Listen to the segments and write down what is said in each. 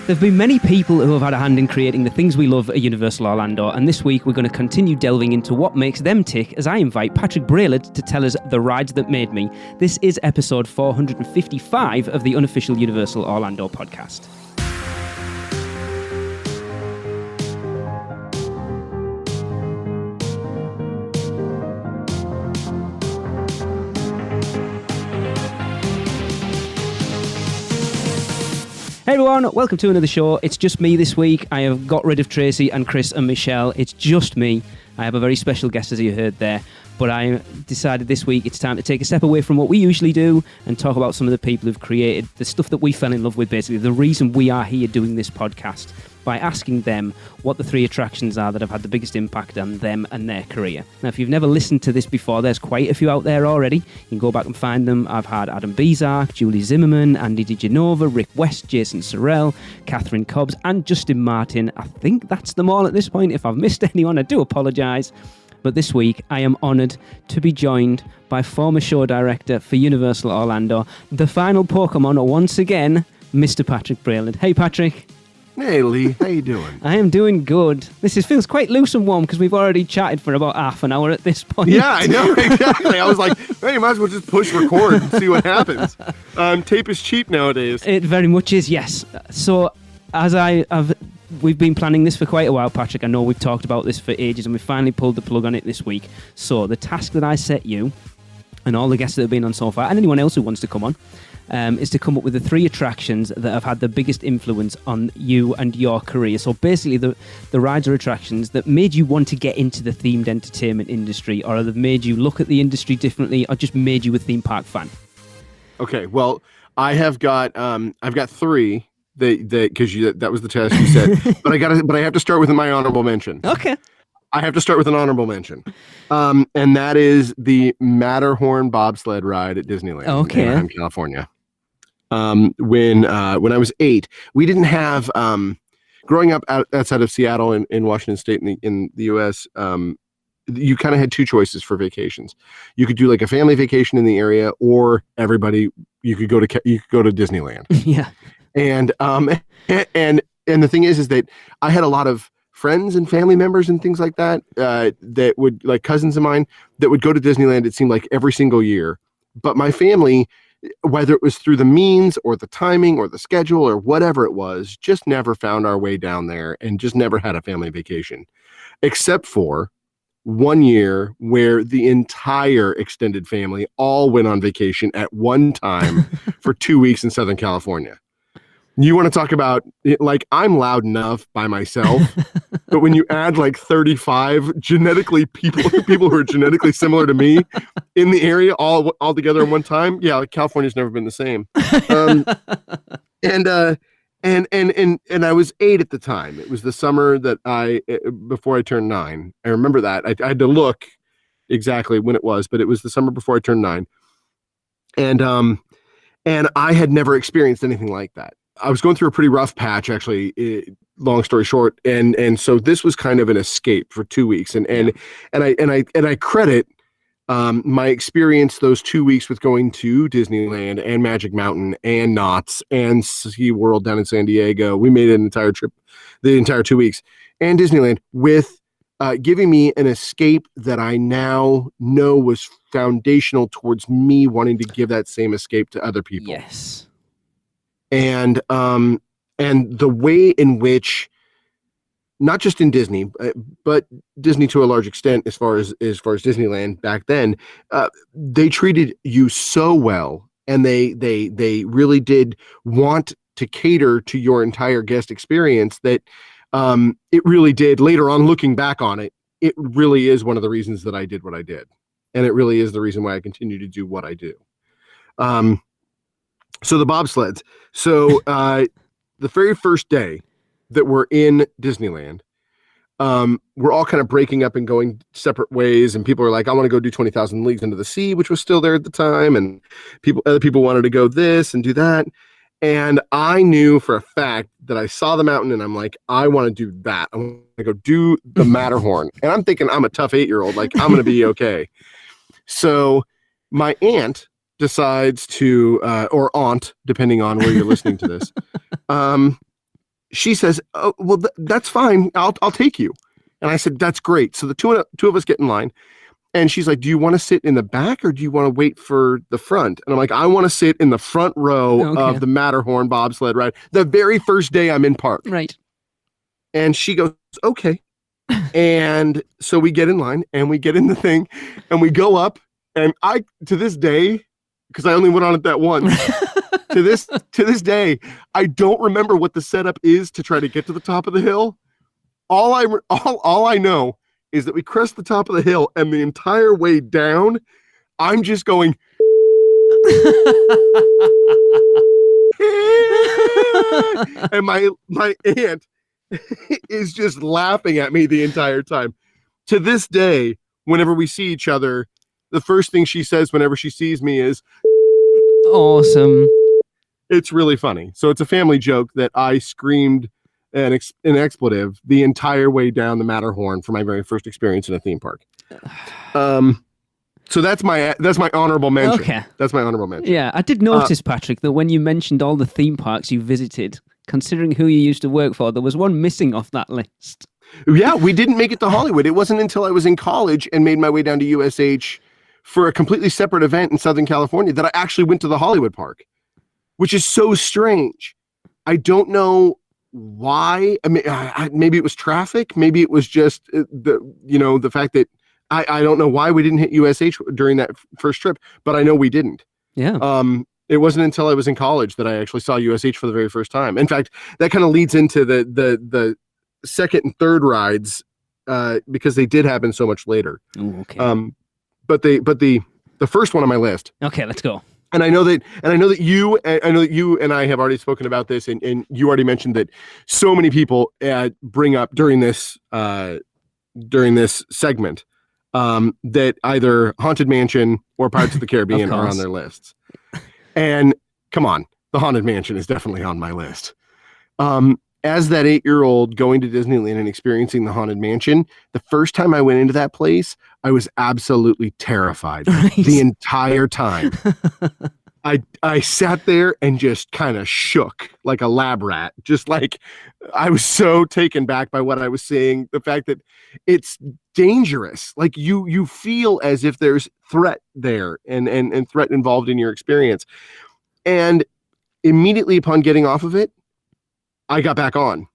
There have been many people who have had a hand in creating the things we love at Universal Orlando, and this week we're going to continue delving into what makes them tick as I invite Patrick Braillard to tell us the rides that made me. This is episode 455 of the unofficial Universal Orlando podcast. Hey everyone, welcome to another show. It's just me this week. I have got rid of Tracy and Chris and Michelle. It's just me. I have a very special guest, as you heard there. But I decided this week it's time to take a step away from what we usually do and talk about some of the people who've created the stuff that we fell in love with, basically. The reason we are here doing this podcast, by asking them what the 3 attractions are that have had the biggest impact on them and their career. Now, if you've never listened to this before, there's quite a few out there already. You can go back and find them. I've had Adam Bezark, Julie Zimmerman, Andy DiGenova, Rick West, Jason Sorrell, Catherine Cobbs, and Justin Martin. I think that's them all at this point. If I've missed anyone, I do apologise. But this week, I am honoured to be joined by former show director for Universal Orlando, the final Pokemon once again, Mr. Patrick Braillard. Hey, Patrick. Hey, Lee. How you doing? I am doing good. Feels quite loose and warm because we've already chatted for about half an hour at this point. Yeah, I know. Exactly. I was like, hey, you might as well just push record and see what happens. Tape is cheap nowadays. It very much is, yes. So, we've been planning this for quite a while, Patrick. I know we've talked about this for ages and we finally pulled the plug on it this week. So, the task that I set you and all the guests that have been on so far, and anyone else who wants to come on, is to come up with the 3 attractions that have had the biggest influence on you and your career. So basically the rides or attractions that made you want to get into the themed entertainment industry, or have made you look at the industry differently, or just made you a theme park fan. Okay, well, I've got 3 because that was the task you said. but I have to start with my honorable mention. Okay. I have to start with an honorable mention. And that is the Matterhorn bobsled ride at Disneyland in Anaheim, California. When I was 8, we didn't have, growing up outside of Seattle in Washington State in the U.S., you kind of had 2 choices for vacations. You could do like a family vacation in the area, or you could go to Disneyland. Yeah. And the thing is that I had a lot of friends and family members and things like that, that would, like cousins of mine, that would go to Disneyland, it seemed like every single year. But my family, whether it was through the means or the timing or the schedule or whatever it was, just never found our way down there and just never had a family vacation, except for one year where the entire extended family all went on vacation at one time for 2 weeks in Southern California. You want to talk about, like, I'm loud enough by myself, but when you add like 35 people who are genetically similar to me in the area all together at one time, yeah, like California's never been the same. And I was 8 at the time. It was the summer before I turned 9. I remember that. I had to look exactly when it was, but it was the summer before I turned 9. And I had never experienced anything like that. I was going through a pretty rough patch, actually, long story short. And so this was kind of an escape for 2 weeks. And I credit my experience those 2 weeks with going to Disneyland and Magic Mountain and Knott's and SeaWorld down in San Diego. We made an entire trip, the entire 2 weeks, and Disneyland, with giving me an escape that I now know was foundational towards me wanting to give that same escape to other people. Yes. And the way in which, not just in Disney, but Disney to a large extent, as far as Disneyland back then, they treated you so well, and they really did want to cater to your entire guest experience that it really did. Later on, looking back on it, it really is one of the reasons that I did what I did, and it really is the reason why I continue to do what I do. So the bobsleds. So the very first day that we're in Disneyland, we're all kind of breaking up and going separate ways. And people are like, I want to go do 20,000 Leagues Under the Sea, which was still there at the time. And other people wanted to go this and do that. And I knew for a fact that I saw the mountain and I'm like, I want to do that. I want to go do the Matterhorn. And I'm thinking I'm a tough 8-year-old. Like, I'm going to be okay. So my aunt decides to, or aunt, depending on where you're listening to this, she says, "Oh, well, that's fine. I'll take you." And I said, "That's great." So the two of us get in line, and she's like, "Do you want to sit in the back or do you want to wait for the front?" And I'm like, "I want to sit in the front row of the Matterhorn bobsled ride, the very first day I'm in park." Right. And she goes, "Okay." And so we get in line and we get in the thing and we go up, and I, to this day, because I only went on it that once, to this day, I don't remember what the setup is to try to get to the top of the hill. All I know is that we crest the top of the hill, and the entire way down, I'm just going, and my aunt is just laughing at me the entire time. To this day, whenever we see each other, the first thing she says whenever she sees me is, "Awesome." It's really funny. So it's a family joke that I screamed an expletive the entire way down the Matterhorn for my very first experience in a theme park. So that's my honorable mention. Okay. That's my honorable mention. Yeah, I did notice, Patrick, that when you mentioned all the theme parks you visited, considering who you used to work for, there was one missing off that list. Yeah, we didn't make it to Hollywood. It wasn't until I was in college and made my way down to USH for a completely separate event in Southern California that I actually went to the Hollywood park, which is so strange. I don't know why. I mean, maybe it was traffic. Maybe it was just the fact that I don't know why we didn't hit USH during that first trip, but I know we didn't. Yeah. It wasn't until I was in college that I actually saw USH for the very first time. In fact, that kind of leads into the second and third rides because they did happen so much later. Ooh, okay. But the first one on my list. Okay, let's go. And I know that you and I have already spoken about this, and you already mentioned that so many people bring up during this segment that either Haunted Mansion or Pirates of the Caribbean are on their lists. And come on, the Haunted Mansion is definitely on my list. As that 8-year-old going to Disneyland and experiencing the Haunted Mansion, the first time I went into that place, I was absolutely terrified the entire time. I sat there and just kind of shook like a lab rat. Just like I was so taken back by what I was seeing. The fact that it's dangerous. Like you feel as if there's threat there and threat involved in your experience. And immediately upon getting off of it, I got back on,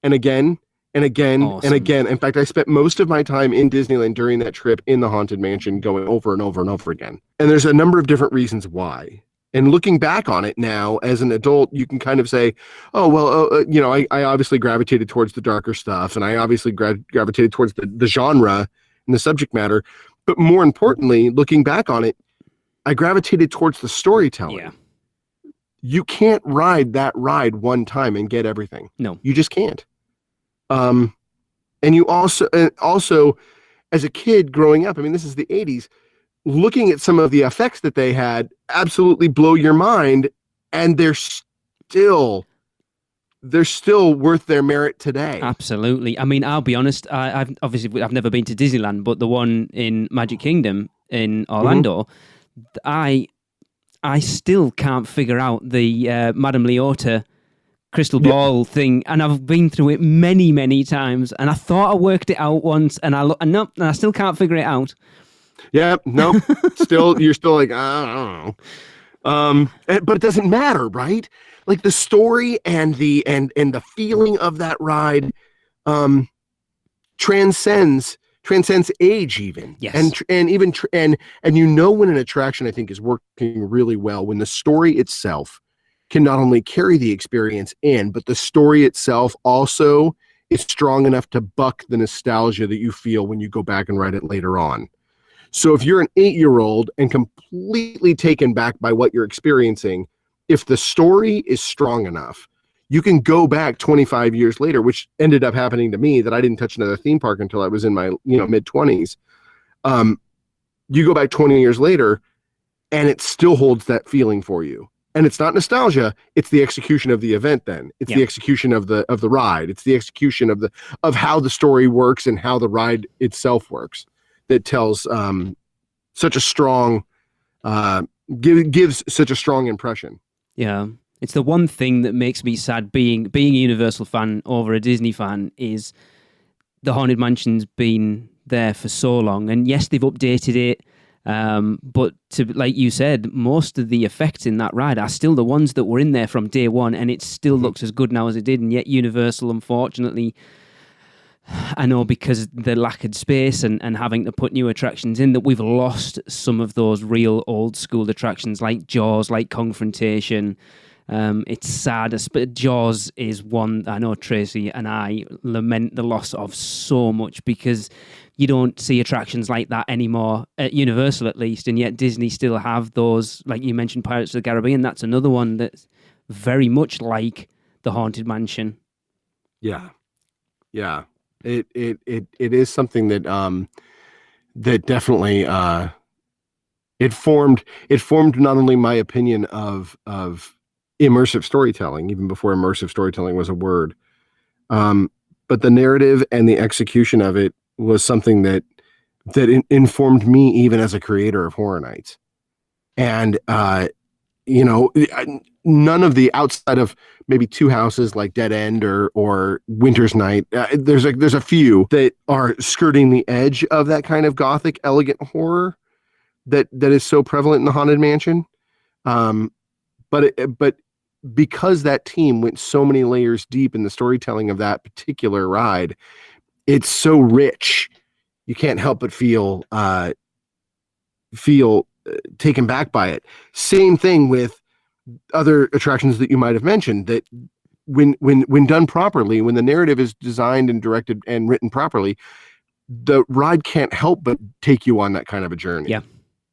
and again and again and again. In fact, I spent most of my time in Disneyland during that trip in the Haunted Mansion going over and over and over again. And there's a number of different reasons why. And looking back on it now as an adult, you can kind of say, oh, well, I obviously gravitated towards the darker stuff, and I obviously gravitated towards the genre and the subject matter. But more importantly, looking back on it, I gravitated towards the storytelling. Yeah. You can't ride that ride one time and get everything. No, you just can't. And you also as a kid growing up, I mean, this is the 80s, looking at some of the effects that they had absolutely blow your mind. And they're still worth their merit today. Absolutely. I mean, I'll be honest. I've never been to Disneyland, but the one in Magic Kingdom in Orlando, I still can't figure out the Madame Leota crystal ball thing, and I've been through it many, many times, and I thought I worked it out once, and I still can't figure it out. Yeah, no, you're still like, I don't know. But it doesn't matter, right? Like the story and the feeling of that ride transcends age even. Yes. And even when an attraction I think is working really well when the story itself can not only carry the experience in, but the story itself also is strong enough to buck the nostalgia that you feel when you go back and ride it later on. So if you're an 8-year-old and completely taken back by what you're experiencing, if the story is strong enough, you can go back 25 years later, which ended up happening to me, that I didn't touch another theme park until I was in my mid-20s. You go back 20 years later, and it still holds that feeling for you. And it's not nostalgia; it's the execution of the event. Then it's the execution of the ride. It's the execution of how the story works and how the ride itself works that tells such a strong gives such a strong impression. Yeah. It's the one thing that makes me sad being a Universal fan over a Disney fan is the Haunted Mansion's been there for so long. And yes, they've updated it. But like you said, most of the effects in that ride are still the ones that were in there from day one, and it still looks as good now as it did. And yet Universal, unfortunately, I know because the lack of space and having to put new attractions in, that we've lost some of those real old school attractions like Jaws, like Confrontation. It's sad, but Jaws is one I know Tracy and I lament the loss of so much, because you don't see attractions like that anymore at Universal, at least, and yet Disney still have those. Like you mentioned, Pirates of the Caribbean, that's another one that's very much like the Haunted Mansion. Yeah. It is something that that definitely it formed not only my opinion of immersive storytelling, even before immersive storytelling was a word, but the narrative and the execution of it was something that informed me even as a creator of Horror Nights. And none of the, outside of maybe two houses like Dead End or Winter's Night, there's a few that are skirting the edge of that kind of gothic elegant horror that is so prevalent in the Haunted Mansion. But because that team went so many layers deep in the storytelling of that particular ride, it's so rich. You can't help but feel taken back by it. Same thing with other attractions that you might have mentioned, that when done properly, when the narrative is designed and directed and written properly, the ride can't help but take you on that kind of a journey. Yeah.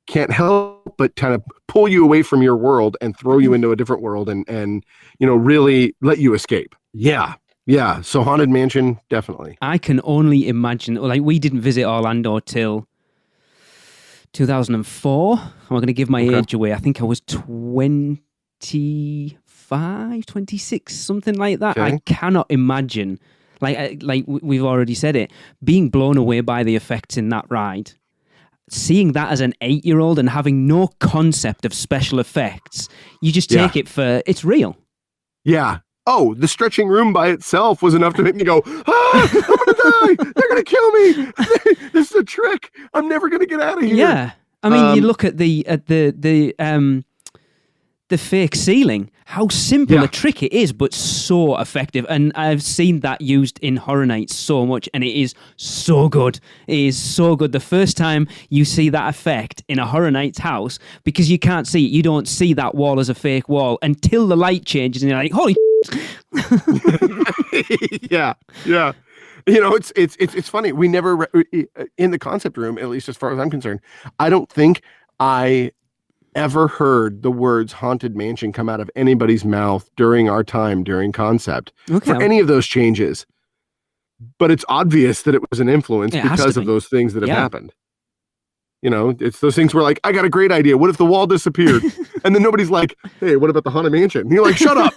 Can't help but kind of pull you away from your world and throw you into a different world and really let you escape. Yeah. So Haunted Mansion, definitely. I can only imagine, like, we didn't visit Orlando till 2004. I'm going to give my age away. I think I was 25, 26, something like that. Okay. I cannot imagine, like we've already said it, being blown away by the effects in that ride. Seeing that as an 8-year-old and having no concept of special effects, you just take it for it's real. Yeah. Oh, the stretching room by itself was enough to make me go, I'm going to die. They're going to kill me. This is a trick. I'm never going to get out of here. Yeah. I mean, you look at the fake ceiling, how simple a trick it is, but so effective. And I've seen that used in Horror Nights so much, and it is so good. It is so good. The first time you see that effect in a Horror Nights house, because you can't see it, you don't see that wall as a fake wall until the light changes, and you're like, holy Yeah. It's funny. We never, in the concept room, at least as far as I'm concerned, I don't think I ever heard the words Haunted Mansion come out of anybody's mouth during our time during concept for any of those changes. But it's obvious that it was an influence because of those things that have happened. It's those things where, like, I got a great idea. What if the wall disappeared? And then nobody's like, hey, what about the Haunted Mansion? And you're like, shut up.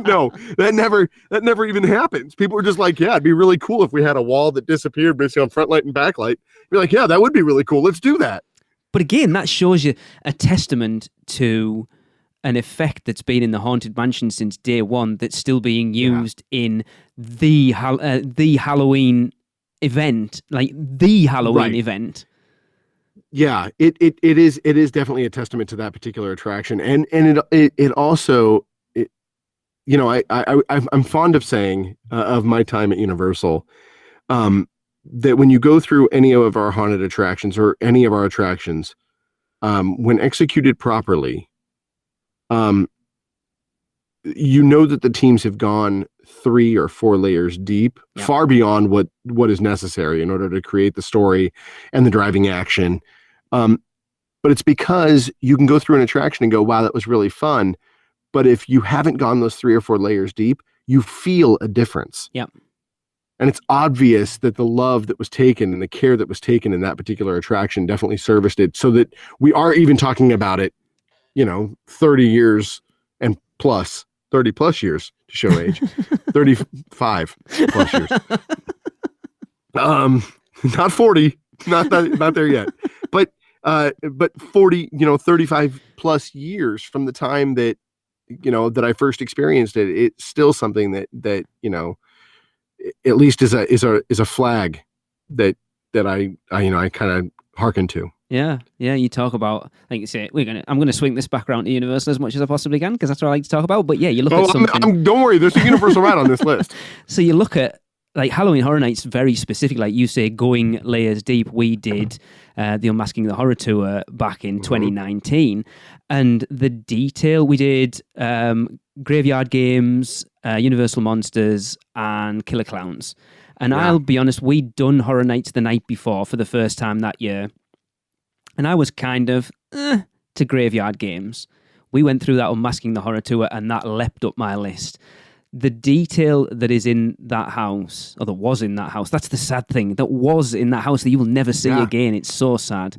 No, that never even happens. People are just like, yeah, it'd be really cool if we had a wall that disappeared basically on front light and backlight. You're like, yeah, that would be really cool. Let's do that. But again, that shows you a testament to an effect that's been in the Haunted Mansion since day one, that's still being used in the Halloween event, like the Halloween event. Yeah, it is definitely a testament to that particular attraction, and it also, I'm fond of saying of my time at Universal, that when you go through any of our haunted attractions or any of our attractions, when executed properly, that the teams have gone 3 or 4 layers deep, far beyond what is necessary in order to create the story and the driving action. But it's because you can go through an attraction and go, wow, that was really fun. But if you haven't gone those 3 or 4 layers deep, you feel a difference. Yep. And it's obvious that the love that was taken and the care that was taken in that particular attraction definitely serviced it, so that we are even talking about it, 30 years and plus, 30 plus years to show age, 35 plus years. Not 40, not there yet, but 40, 35 plus years from the time that that I first experienced it, it's still something that at least is a flag that I kind of hearken to. Yeah. You talk about, like you say, I'm gonna swing this back around to Universal as much as I possibly can because that's what I like to talk about. But yeah, you look at something. Don't worry, there's a Universal ride on this list. So you look at like Halloween Horror Nights, very specific. Like you say, going layers deep. We did the Unmasking the Horror tour back in 2019, and the detail we did Graveyard Games, Universal Monsters, and Killer Clowns. And I'll be honest, we'd done Horror Nights the night before for the first time that year. And I was kind of to Graveyard Games. We went through that Unmasking the Horror tour, and that leapt up my list. The detail that is in that house, or that was in that house, that's the sad thing, that was in that house that you will never see again. It's so sad.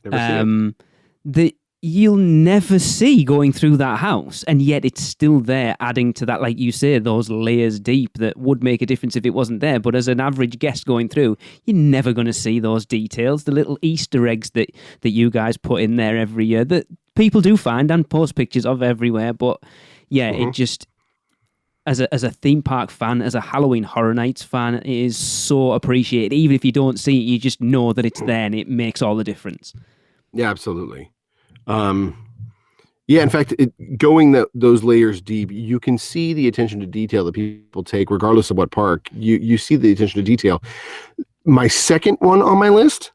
That you'll never see going through that house, and yet it's still there, adding to that, like you say, those layers deep that would make a difference if it wasn't there. But as an average guest going through, you're never going to see those details, the little Easter eggs that you guys put in there every year that people do find and post pictures of everywhere. But yeah, it just, as a theme park fan, as a Halloween Horror Nights fan, it is so appreciated. Even if you don't see it, you just know that it's there, and it makes all the difference. Yeah, absolutely. In fact, going those layers deep, you can see the attention to detail that people take, regardless of what park. You see the attention to detail. My second one on my list.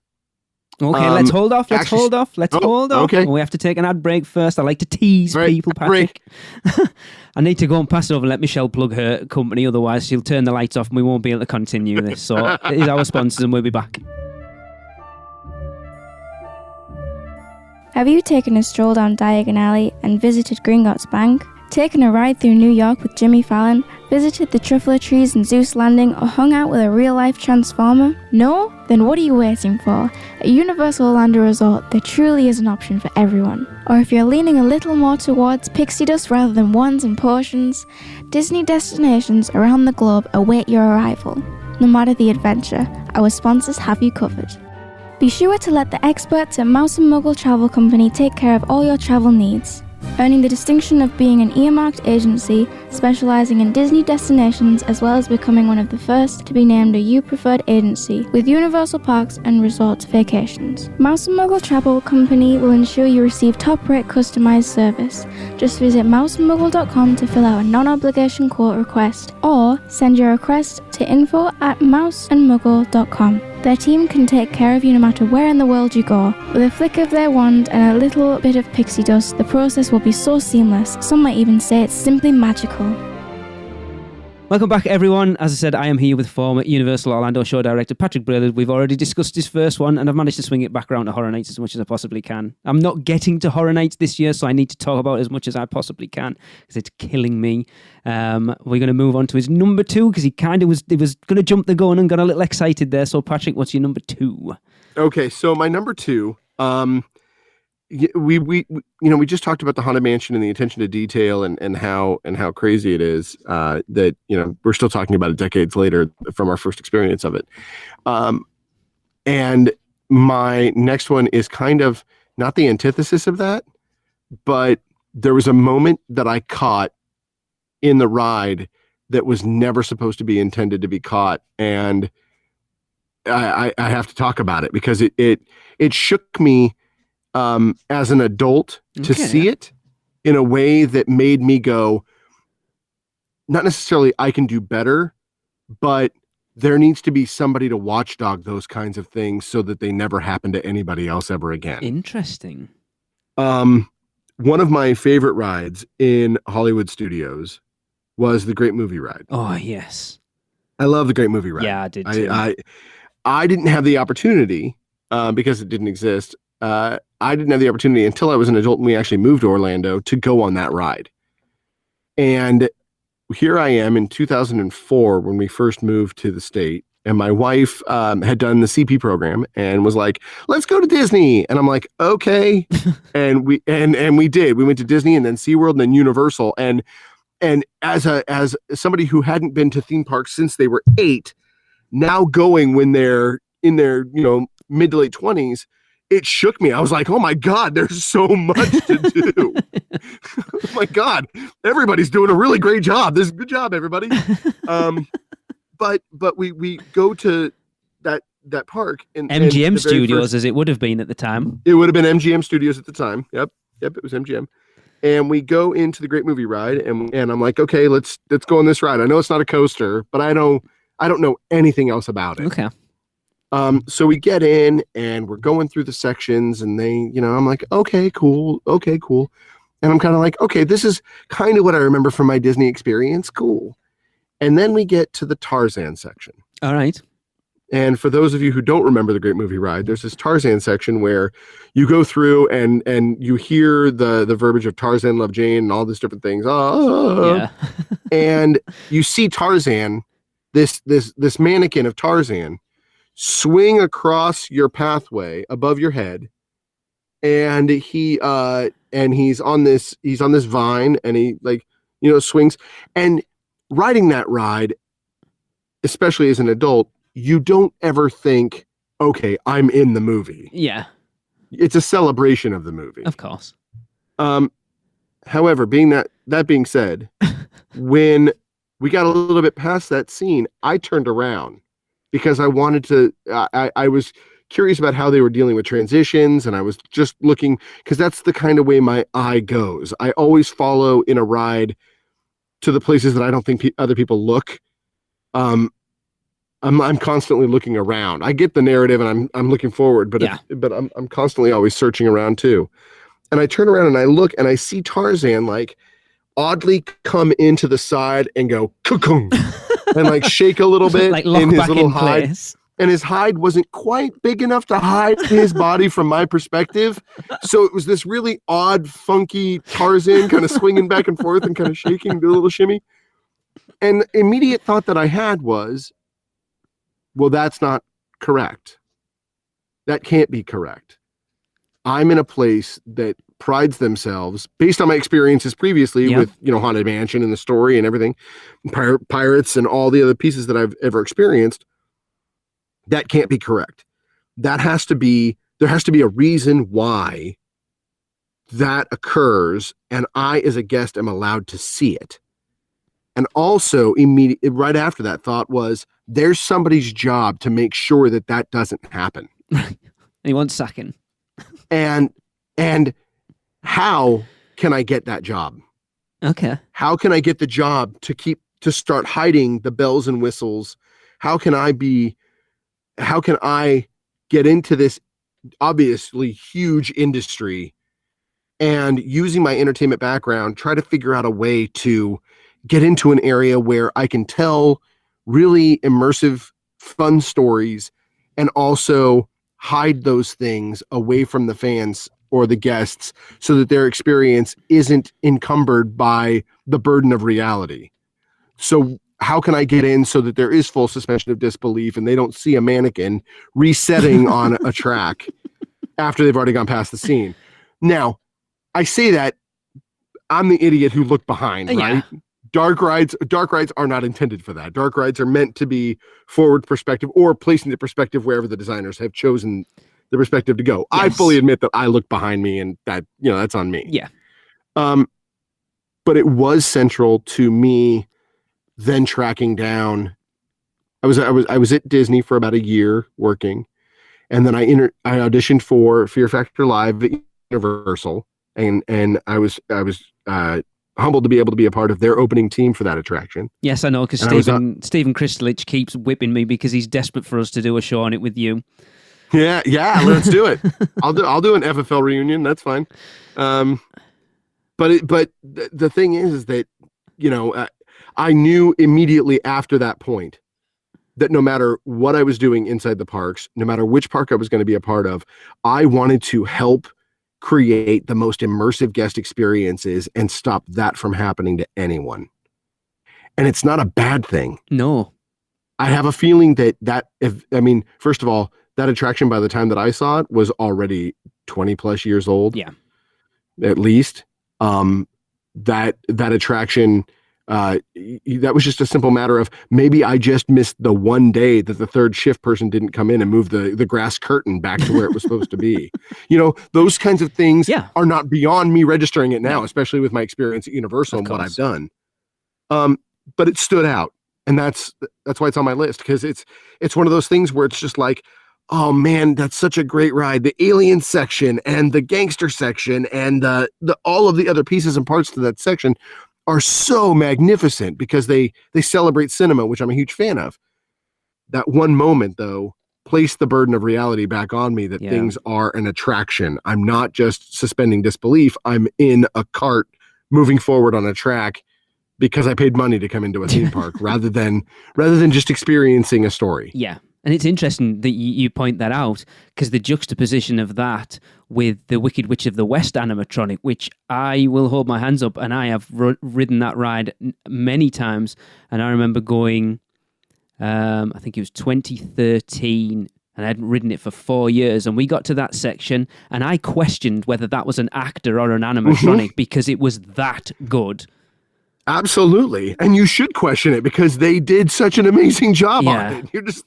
Okay, let's hold off. Let's hold off. Okay. We have to take an ad break first. I like to tease people, Patrick. I need to go and pass it over and let Michelle plug her company, otherwise she'll turn the lights off and we won't be able to continue this. So here's our sponsors and we'll be back. Have you taken a stroll down Diagon Alley and visited Gringotts Bank? Taken a ride through New York with Jimmy Fallon? Visited the Truffler Trees in Zeus Landing or hung out with a real-life Transformer? No? Then what are you waiting for? At Universal Orlando Resort, there truly is an option for everyone. Or if you're leaning a little more towards pixie dust rather than wands and potions, Disney destinations around the globe await your arrival. No matter the adventure, our sponsors have you covered. Be sure to let the experts at Mouse Muggle Travel Company take care of all your travel needs. Earning the distinction of being an earmarked agency specializing in Disney destinations, as well as becoming one of the first to be named a U Preferred agency with Universal Parks and Resorts vacations. Mouse Muggle Travel Company will ensure you receive top-rate customized service. Just visit mousemuggle.com to fill out a non-obligation quote request, or send your request to info@mouseandmuggle.com. Their team can take care of you no matter where in the world you go. With a flick of their wand and a little bit of pixie dust, the process will be so seamless, some might even say it's simply magical. Welcome back, everyone. As I said, I am here with former Universal Orlando show director Patrick Braillard. We've already discussed his first one, and I've managed to swing it back around to Horror Nights as much as I possibly can. I'm not getting to Horror Nights this year, so I need to talk about it as much as I possibly can, because it's killing me. We're going to move on to his number two, because he was going to jump the gun and got a little excited there. So, Patrick, what's your number two? Okay, so my number two, we just talked about the Haunted Mansion and the attention to detail and how crazy it is that we're still talking about it decades later from our first experience of it. And my next one is kind of not the antithesis of that, but there was a moment that I caught in the ride that was never supposed to be intended to be caught, and I have to talk about it because it shook me. As an adult to see it in a way that made me go, not necessarily I can do better, but there needs to be somebody to watchdog those kinds of things so that they never happen to anybody else ever again. Interesting. One of my favorite rides in Hollywood Studios was the Great Movie Ride. Oh, yes. I love the Great Movie Ride. Yeah, I did too. I didn't have the opportunity because it didn't exist. I didn't have the opportunity until I was an adult and we actually moved to Orlando to go on that ride. And here I am in 2004 when we first moved to the state, and my wife had done the CP program and was like, "Let's go to Disney." And I'm like, "Okay." and we did. We went to Disney and then SeaWorld and then Universal. And as somebody who hadn't been to theme parks since they were 8, now going when they're in their mid to late 20s, it shook me. I was like, oh my God, there's so much to do. Oh my God, everybody's doing a really great job. This is good job, everybody. But we go to that park in MGM Studios, as it would have been at the time. It would have been MGM Studios at the time. Yep, it was MGM. And we go into the Great Movie Ride, and I'm like, okay, let's go on this ride. I know it's not a coaster, but I don't know anything else about it. Okay. So we get in, and we're going through the sections, and I'm like, okay, cool. And I'm kind of like, okay, this is kind of what I remember from my Disney experience. Cool. And then we get to the Tarzan section. All right. And for those of you who don't remember the Great Movie Ride, there's this Tarzan section where you go through and you hear the verbiage of Tarzan loved Jane and all these different things. Yeah. And you see Tarzan, this mannequin of Tarzan, swing across your pathway above your head, and he's on this vine, and he swings. And riding that ride, especially as an adult, you don't ever think, okay, I'm in the movie. Yeah. It's a celebration of the movie. Of course. However, that being said, when we got a little bit past that scene, I turned around because I wanted to, I was curious about how they were dealing with transitions, and I was just looking, because that's the kind of way my eye goes. I always follow in a ride to the places that I don't think other people look. I'm constantly looking around. I get the narrative and I'm looking forward, but yeah. but I'm constantly always searching around too. And I turn around and I look and I see Tarzan like oddly come into the side and go cuckoo and like shake a little bit like in his little in hide. Place. And his hide wasn't quite big enough to hide his body from my perspective. So it was this really odd, funky Tarzan kind of swinging back and forth and kind of shaking, do a little shimmy. And the immediate thought that I had was, well, that's not correct. That can't be correct. I'm in a place that prides themselves, based on my experiences previously with, Haunted Mansion and the story and everything, Pirates and all the other pieces that I've ever experienced. That can't be correct. There has to be a reason why that occurs, and I, as a guest, am allowed to see it. And also, right after that thought was, there's somebody's job to make sure that doesn't happen. He wants sacking. And how can I get that job? Okay. How can I get the job to start hiding the bells and whistles? How can I get into this obviously huge industry and, using my entertainment background, try to figure out a way to get into an area where I can tell really immersive, fun stories and also hide those things away from the fans or the guests so that their experience isn't encumbered by the burden of reality. So how can I get in so that there is full suspension of disbelief and they don't see a mannequin resetting on a track after they've already gone past the scene? Now, I say that I'm the idiot who looked behind, right? Yeah. Dark rides are not intended for that. Dark rides are meant to be forward perspective or placing the perspective wherever the designers have chosen the perspective to go. Yes. I fully admit that I look behind me and that, that's on me. Yeah. But it was central to me then tracking down. I was at Disney for about a year working, and then I auditioned for Fear Factor Live at Universal, and I was humbled to be able to be a part of their opening team for that attraction. Yes, I know, because Stephen Kristolich keeps whipping me because he's desperate for us to do a show on it with you. Yeah, let's do it. I'll do an FFL reunion. That's fine. But the thing is that, I knew immediately after that point that no matter what I was doing inside the parks, no matter which park I was going to be a part of, I wanted to help create the most immersive guest experiences and stop that from happening to anyone. And it's not a bad thing. No. I have a feeling first of all, that attraction by the time that I saw it was already 20 plus years old. Yeah. At least. That attraction, That was just a simple matter of maybe I just missed the one day that the third shift person didn't come in and move the grass curtain back to where it was supposed to be. Those kinds of things are not beyond me registering it now, especially with my experience at Universal and what I've done. But it stood out, and that's why it's on my list, because it's one of those things where it's just like, oh man, that's such a great ride. The alien section and the gangster section and the all of the other pieces and parts to that section are so magnificent because they celebrate cinema, which I'm a huge fan of. That one moment, though, placed the burden of reality back on me that things are an attraction. I'm not just suspending disbelief. I'm in a cart moving forward on a track because I paid money to come into a theme park rather than just experiencing a story. Yeah. And it's interesting that you point that out, because the juxtaposition of that with the Wicked Witch of the West animatronic, which I will hold my hands up, and I have ridden that ride many times. And I remember going, I think it was 2013, and I hadn't ridden it for 4 years. And we got to that section, and I questioned whether that was an actor or an animatronic because it was that good. Absolutely. And you should question it because they did such an amazing job on it. You're just,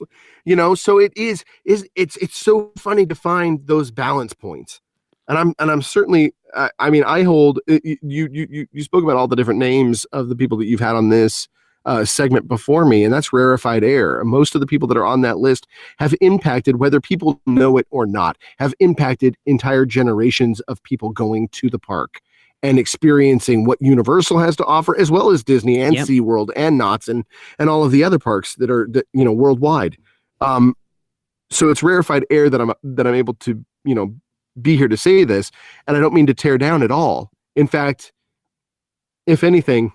so it's so funny to find those balance points. And I'm certainly, I hold, you spoke about all the different names of the people that you've had on this segment before me, and that's rarefied air. Most of the people that are on that list have impacted, whether people know it or not, have impacted entire generations of people going to the park and experiencing what Universal has to offer, as well as Disney and SeaWorld and Knott's and all of the other parks that are worldwide. So it's rarefied air that I'm able to be here to say this, and I don't mean to tear down at all. In fact, if anything,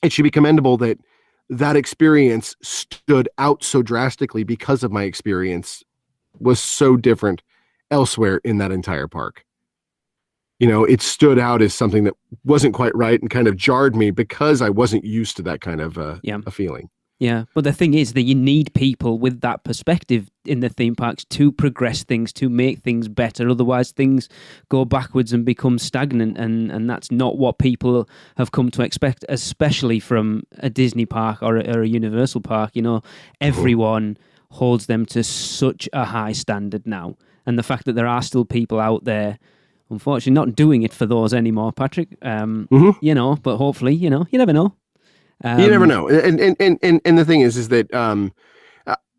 it should be commendable that experience stood out so drastically because of my experience was so different elsewhere in that entire park. It stood out as something that wasn't quite right and kind of jarred me because I wasn't used to that kind of a feeling. Yeah, but the thing is that you need people with that perspective in the theme parks to progress things, to make things better. Otherwise, things go backwards and become stagnant, and that's not what people have come to expect, especially from a Disney park or a Universal park. Everyone holds them to such a high standard now. And the fact that there are still people out there, unfortunately, not doing it for those anymore, Patrick. But hopefully, you never know. You never know. And the thing is that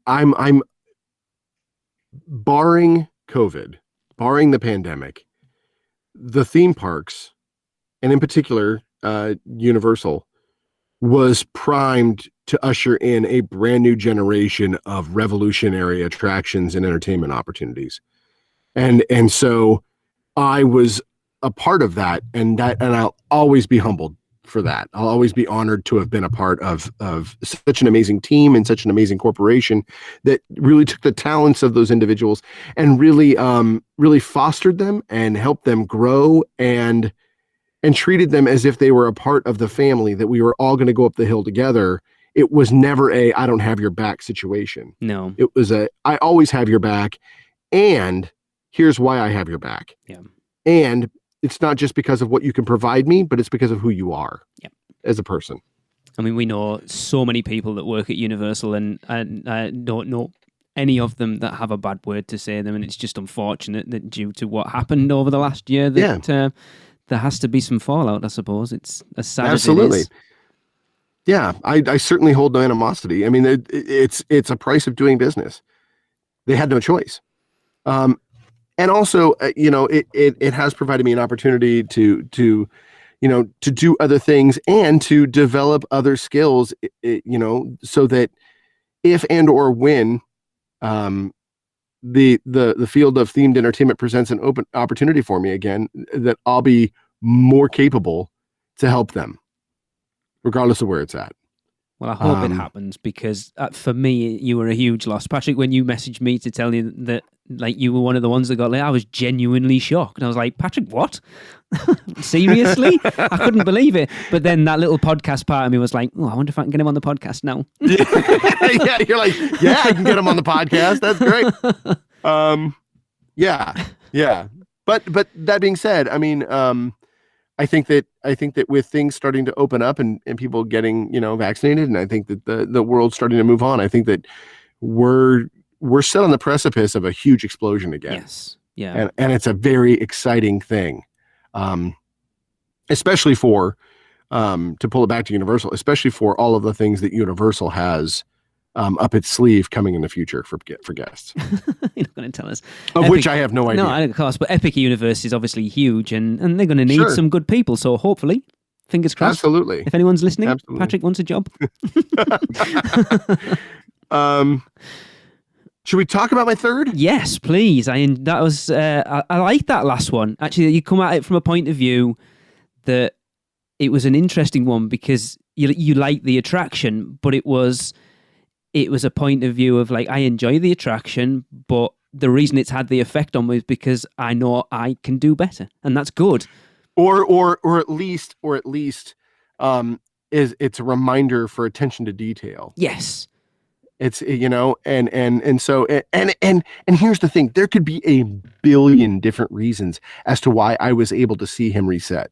I'm barring COVID, barring the pandemic, the theme parks, and in particular, Universal, was primed to usher in a brand new generation of revolutionary attractions and entertainment opportunities. And so I was a part of that, and I'll always be humbled for that. I'll always be honored to have been a part of such an amazing team and such an amazing corporation that really took the talents of those individuals and really fostered them and helped them grow and treated them as if they were a part of the family, that we were all going to go up the hill together. It was never I don't have your back situation. No. It was I always have your back, and here's why I have your back. Yeah. And it's not just because of what you can provide me, but it's because of who you are as a person. I mean, we know so many people that work at Universal, and I don't know any of them that have a bad word to say them. And it's just unfortunate that due to what happened over the last year, that there has to be some fallout, I suppose. It's as sad as it is. Yeah, I certainly hold no animosity. I mean, it's a price of doing business. They had no choice. And also, it has provided me an opportunity to do other things and to develop other skills, so that if and or when the field of themed entertainment presents an open opportunity for me again, that I'll be more capable to help them, regardless of where it's at. Well, I hope it happens, because for me, you were a huge loss. Patrick, when you messaged me to tell you that you were one of the ones that got late, I was genuinely shocked. And I was like, Patrick, what? Seriously? I couldn't believe it. But then that little podcast part of me was like, oh, I wonder if I can get him on the podcast now. Yeah, you're like, yeah, I can get him on the podcast. That's great. Yeah. But that being said, I mean, think that with things starting to open up and people getting, vaccinated, and I think that the world's starting to move on, I think that we're set on the precipice of a huge explosion again. Yes. Yeah. And it's a very exciting thing. Especially for to pull it back to Universal, especially for all of the things that Universal has up its sleeve coming in the future for guests. You're not going to tell us. Of which I have no idea. No, of course, but Epic Universe is obviously huge, and they're going to need some good people. So hopefully, fingers crossed. Absolutely. If anyone's listening, Patrick wants a job. Should we talk about my third? Yes, please. I like that last one. Actually, you come at it from a point of view that it was an interesting one because you like the attraction, but it was a point of view of like, I enjoy the attraction, but the reason it's had the effect on me is because I know I can do better, and that's good. Or at least it's a reminder for attention to detail. Yes. It's, and so here's the thing, there could be a billion different reasons as to why I was able to see him reset.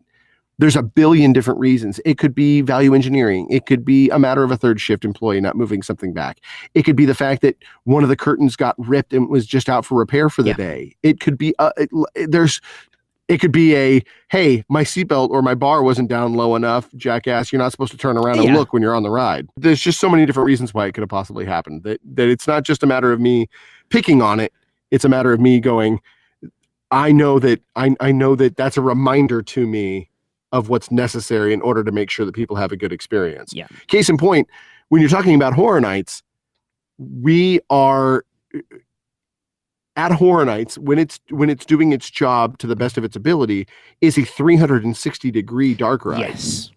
There's a billion different reasons. It could be value engineering. It could be a matter of a third shift employee not moving something back. It could be the fact that one of the curtains got ripped and was just out for repair for the day. It could be, it could be hey, my seatbelt or my bar wasn't down low enough, jackass. You're not supposed to turn around and look when you're on the ride. There's just so many different reasons why it could have possibly happened. That it's not just a matter of me picking on it. It's a matter of me going, I know that that's a reminder to me of what's necessary in order to make sure that people have a good experience. Yeah. Case in point, when you're talking about Horror Nights, we are at Horror Nights, when it's doing its job to the best of its ability, is a 360-degree dark ride. Yes.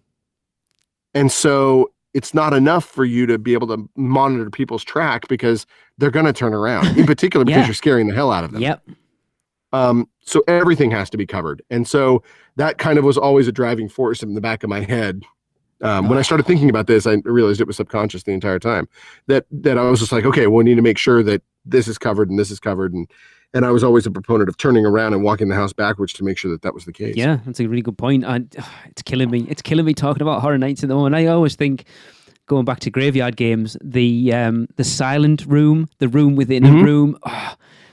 And so it's not enough for you to be able to monitor people's track because they're going to turn around, in particular because you're scaring the hell out of them. Yep. So everything has to be covered. And so that kind of was always a driving force in the back of my head. When I started thinking about this, I realized it was subconscious the entire time, that I was just like, okay, well, we need to make sure that this is covered and this is covered. And I was always a proponent of turning around and walking the house backwards to make sure that was the case. Yeah, that's a really good point. It's killing me. It's killing me talking about Horror Nights at the moment. I always think, going back to Graveyard Games, the silent room, the room within a room,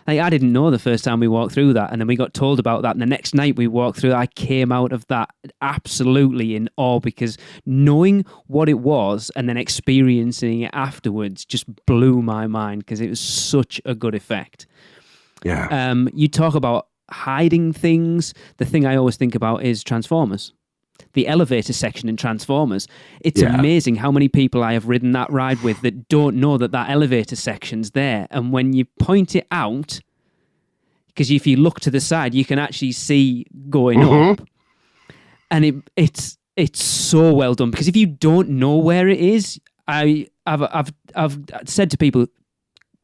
I didn't know the first time we walked through that, and then we got told about that, and the next night we walked through that, I came out of that absolutely in awe, because knowing what it was and then experiencing it afterwards just blew my mind, because it was such a good effect. Yeah. You talk about hiding things. The thing I always think about is Transformers. The elevator section in Transformers. It's amazing how many people I have ridden that ride with that don't know that elevator section's there. And when you point it out, because if you look to the side, you can actually see going up. And it's so well done, because if you don't know where it is, I've said to people,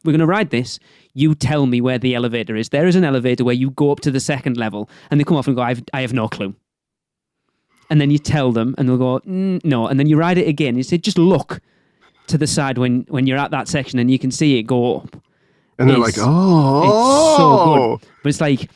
we're going to ride this. You tell me where the elevator is. There is an elevator where you go up to the second level, and they come off and go, I have no clue. And then you tell them, and they'll go, no. And then you ride it again. You say, just look to the side when you're at that section, and you can see it go up. And they're like, oh. It's so good. But it's like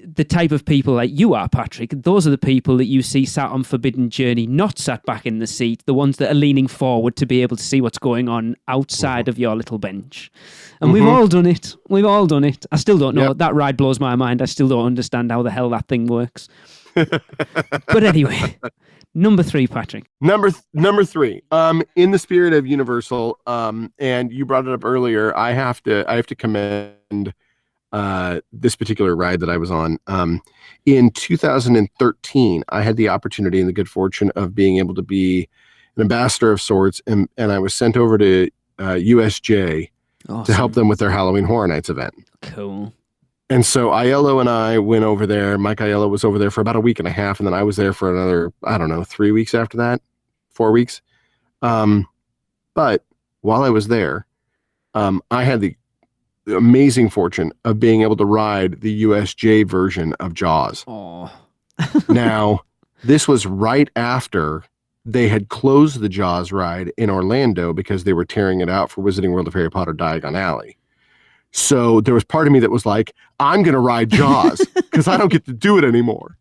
the type of people like you are, Patrick. Those are the people that you see sat on Forbidden Journey, not sat back in the seat. The ones that are leaning forward to be able to see what's going on outside of your little bench. And we've all done it. We've all done it. I still don't know. Yep. That ride blows my mind. I still don't understand how the hell that thing works. But anyway, number 3, Patrick. Number 3. In the spirit of Universal, and you brought it up earlier, I have to commend this particular ride that I was on. In 2013, I had the opportunity and the good fortune of being able to be an ambassador of sorts, and I was sent over to USJ to help them with their Halloween Horror Nights event. Cool. And so Aiello and I went over there. Mike Aiello was over there for about a week and a half, and then I was there for another, 3 weeks after that, 4 weeks. But while I was there, I had the amazing fortune of being able to ride the USJ version of Jaws. Oh. Now, this was right after they had closed the Jaws ride in Orlando because they were tearing it out for Wizarding World of Harry Potter Diagon Alley. So there was part of me that was like, I'm going to ride Jaws because I don't get to do it anymore.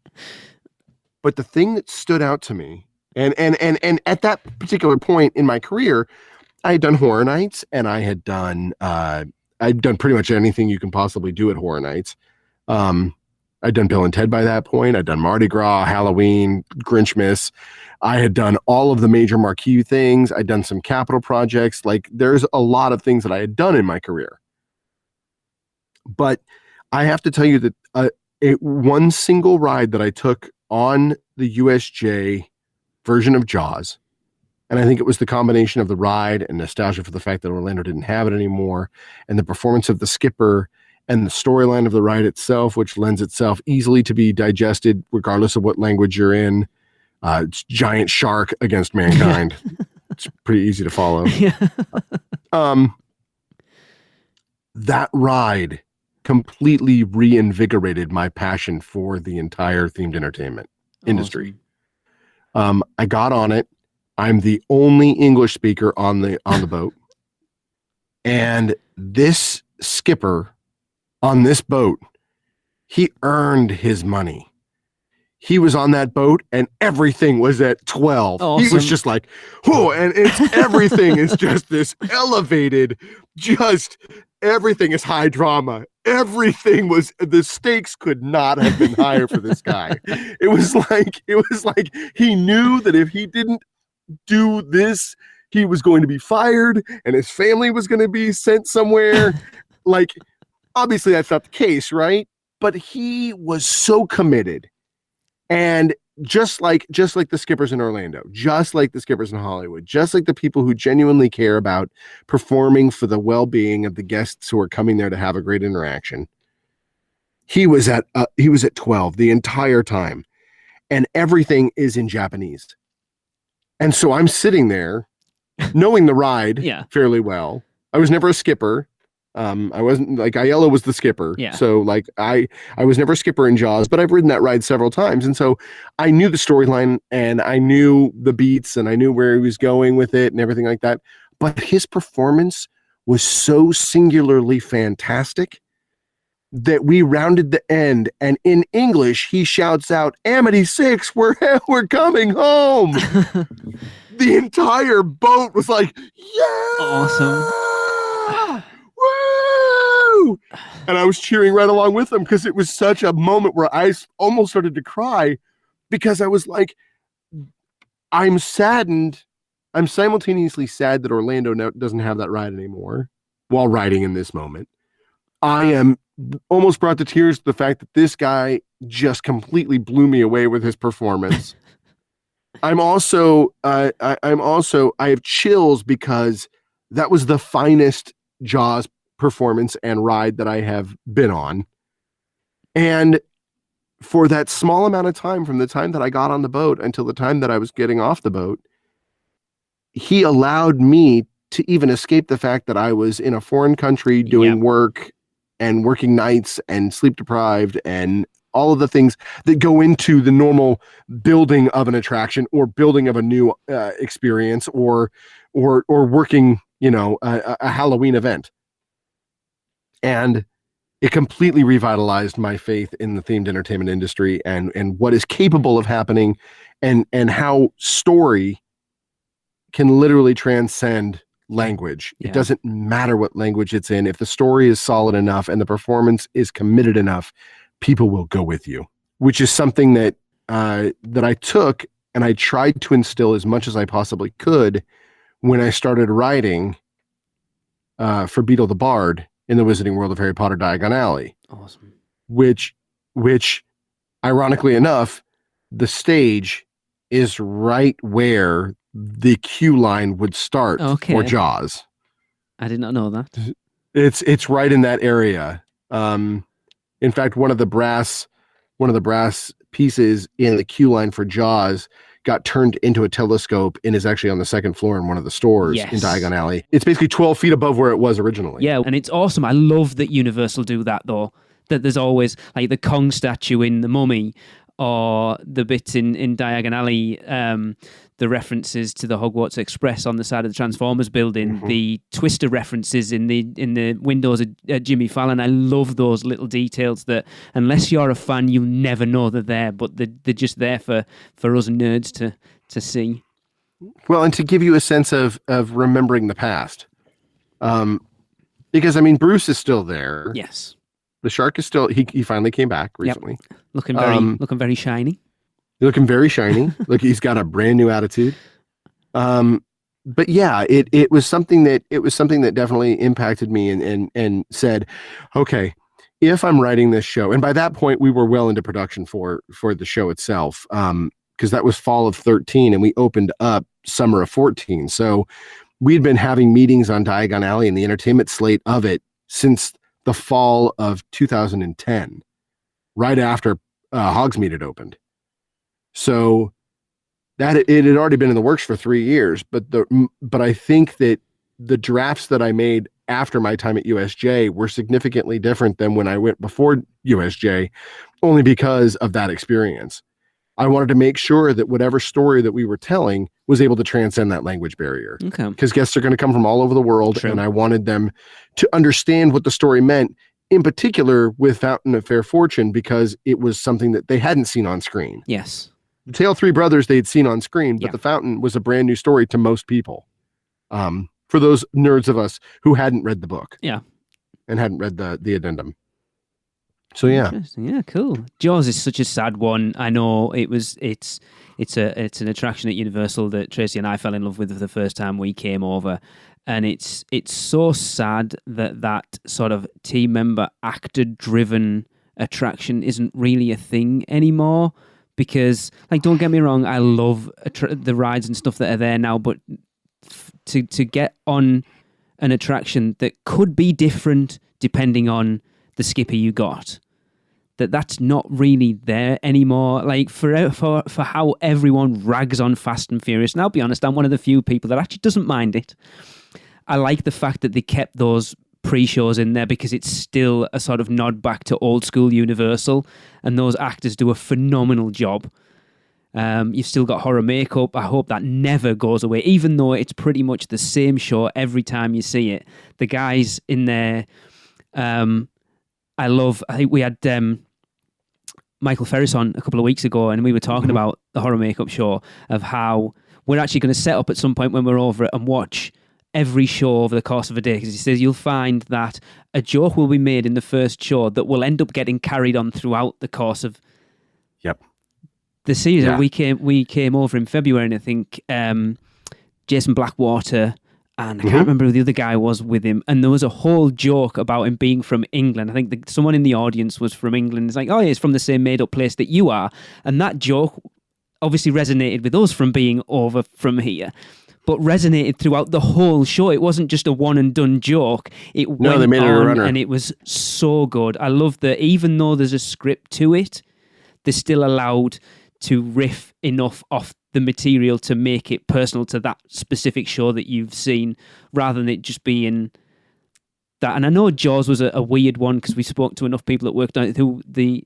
But the thing that stood out to me, and at that particular point in my career, I had done Horror Nights, and I'd done pretty much anything you can possibly do at Horror Nights. I'd done Bill and Ted by that point. I'd done Mardi Gras, Halloween, Grinchmas. I had done all of the major marquee things. I'd done some capital projects. Like, there's a lot of things that I had done in my career. But I have to tell you that one single ride that I took on the USJ version of Jaws, and I think it was the combination of the ride and nostalgia for the fact that Orlando didn't have it anymore, and the performance of the skipper, and the storyline of the ride itself, which lends itself easily to be digested regardless of what language you're in. It's giant shark against mankind. It's pretty easy to follow. That ride completely reinvigorated my passion for the entire themed entertainment industry. Awesome. I got on it. I'm the only English speaker on the boat. And this skipper on this boat, he earned his money. He was on that boat and everything was at 12. Awesome. He was just like, whoa, and everything is just this elevated, just everything is high drama. Everything was, the stakes could not have been higher for this guy. It was like he knew that if he didn't do this, he was going to be fired and his family was going to be sent somewhere. Like, obviously that's not the case, right? But he was so committed. And just like the skippers in Orlando, just like the skippers in Hollywood, just like the people who genuinely care about performing for the well-being of the guests who are coming there to have a great interaction, he was at 12 the entire time, and everything is in Japanese. And so I'm sitting there knowing the ride fairly well. I was never a skipper. I wasn't, like, Aiello was the skipper. Yeah. So like I was never a skipper in Jaws, but I've ridden that ride several times. And so I knew the storyline and I knew the beats and I knew where he was going with it and everything like that. But his performance was so singularly fantastic that we rounded the end, and in English, he shouts out, Amity 6, we're coming home. The entire boat was like, yeah! Awesome. Woo! And I was cheering right along with them because it was such a moment where I almost started to cry because I was like, I'm saddened. I'm simultaneously sad that Orlando doesn't have that ride anymore while riding in this moment. I am almost brought to tears the fact that this guy just completely blew me away with his performance. I have chills because that was the finest Jaws performance and ride that I have been on. And for that small amount of time, from the time that I got on the boat until the time that I was getting off the boat, he allowed me to even escape the fact that I was in a foreign country doing work and working nights and sleep deprived and all of the things that go into the normal building of an attraction or building of a new experience or working, a Halloween event. And it completely revitalized my faith in the themed entertainment industry and what is capable of happening and how story can literally transcend language. It doesn't matter what language it's in. If the story is solid enough and the performance is committed enough, people will go with you, which is something that I took and I tried to instill as much as I possibly could when I started writing for Beetle the Bard in the Wizarding World of Harry Potter Diagon Alley. Awesome. Which ironically enough, the stage is right where the queue line would start for Jaws. I did not know that. It's right in that area. In fact, one of the brass pieces in the queue line for Jaws got turned into a telescope and is actually on the second floor in one of the stores in Diagon Alley. It's basically 12 feet above where it was originally. Yeah, and it's awesome. I love that Universal do that, though. That there's always, like, the Kong statue in The Mummy or the bits in Diagon Alley the references to the Hogwarts Express on the side of the Transformers building, the Twister references in the windows of Jimmy Fallon. I love those little details that, unless you're a fan, you'll never know they're there, but they're just there for us nerds to see. Well, and to give you a sense of remembering the past. Because, I mean, Bruce is still there. Yes. The shark is still, he finally came back recently. Yep. Looking very shiny. Looking very shiny. Look, he's got a brand new attitude. But yeah, it was something that definitely impacted me and said, okay, if I'm writing this show, and by that point we were well into production for the show itself, because that was fall of 13 and we opened up summer of 14. So we'd been having meetings on Diagon Alley and the entertainment slate of it since the fall of 2010, right after Hogsmeade had opened. So that it had already been in the works for 3 years, but I think that the drafts that I made after my time at USJ were significantly different than when I went before USJ, only because of that experience. I wanted to make sure that whatever story that we were telling was able to transcend that language barrier. Okay. Because guests are going to come from all over the world, True. and I wanted them to understand what the story meant, in particular with Fountain of Fair Fortune, because it was something that they hadn't seen on screen. Yes. The Tale of Three Brothers they'd seen on screen, but Yeah. The Fountain was a brand new story to most people. For those nerds of us who hadn't read the book. Yeah. And hadn't read the addendum. So yeah. Interesting. Yeah, cool. Jaws is such a sad one. I know it's an attraction at Universal that Tracy and I fell in love with the first time we came over. And it's so sad that sort of team member actor driven attraction isn't really a thing anymore. Because, like, don't get me wrong, I love the rides and stuff that are there now, but to get on an attraction that could be different depending on the skipper you got, that's not really there anymore. Like, for how everyone rags on Fast and Furious, and I'll be honest, I'm one of the few people that actually doesn't mind it. I like the fact that they kept those pre-shows in there because it's still a sort of nod back to old school Universal, and those actors do a phenomenal job. You've still got horror makeup. I hope that never goes away, even though it's pretty much the same show every time you see it. The guys in there, I think we had Michael Ferris on a couple of weeks ago, and we were talking about the horror makeup show, of how we're actually going to set up at some point when we're over it and watch every show over the course of a day, because he says you'll find that a joke will be made in the first show that will end up getting carried on throughout the course of the season. Yeah. We came over in February, and I think Jason Blackwater and I can't remember who the other guy was with him, and there was a whole joke about him being from England. I think someone in the audience was from England. It's like, oh, yeah, he's from the same made-up place that you are, and that joke obviously resonated with us from being over from here, but resonated throughout the whole show. It wasn't just a one and done joke. They made it a runner, and it was so good. I love that even though there's a script to it, they're still allowed to riff enough off the material to make it personal to that specific show that you've seen, rather than it just being that. And I know Jaws was a weird one because we spoke to enough people that worked on it who the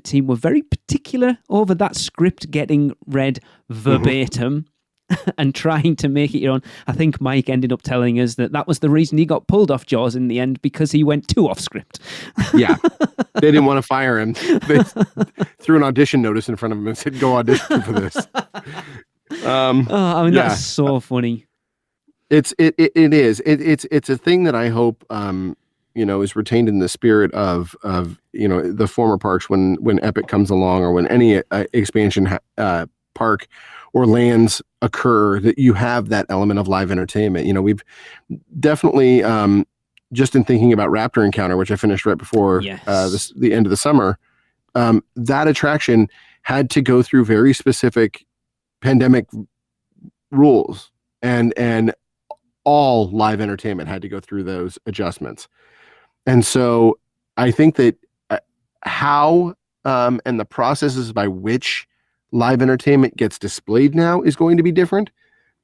team were very particular over that script getting read verbatim and trying to make it your own. I think Mike ended up telling us that was the reason he got pulled off Jaws in the end, because he went too off script. Yeah. They didn't want to fire him. They threw an audition notice in front of him and said, go audition for this. That's so funny. It is. It's a thing that I hope, is retained in the spirit of the former parks when Epic comes along, or when any expansion park or lands occur, that you have that element of live entertainment. We've definitely, just in thinking about Raptor Encounter, which I finished right before the end of the summer, that attraction had to go through very specific pandemic rules, and all live entertainment had to go through those adjustments. And so I think that how and the processes by which live entertainment gets displayed now is going to be different,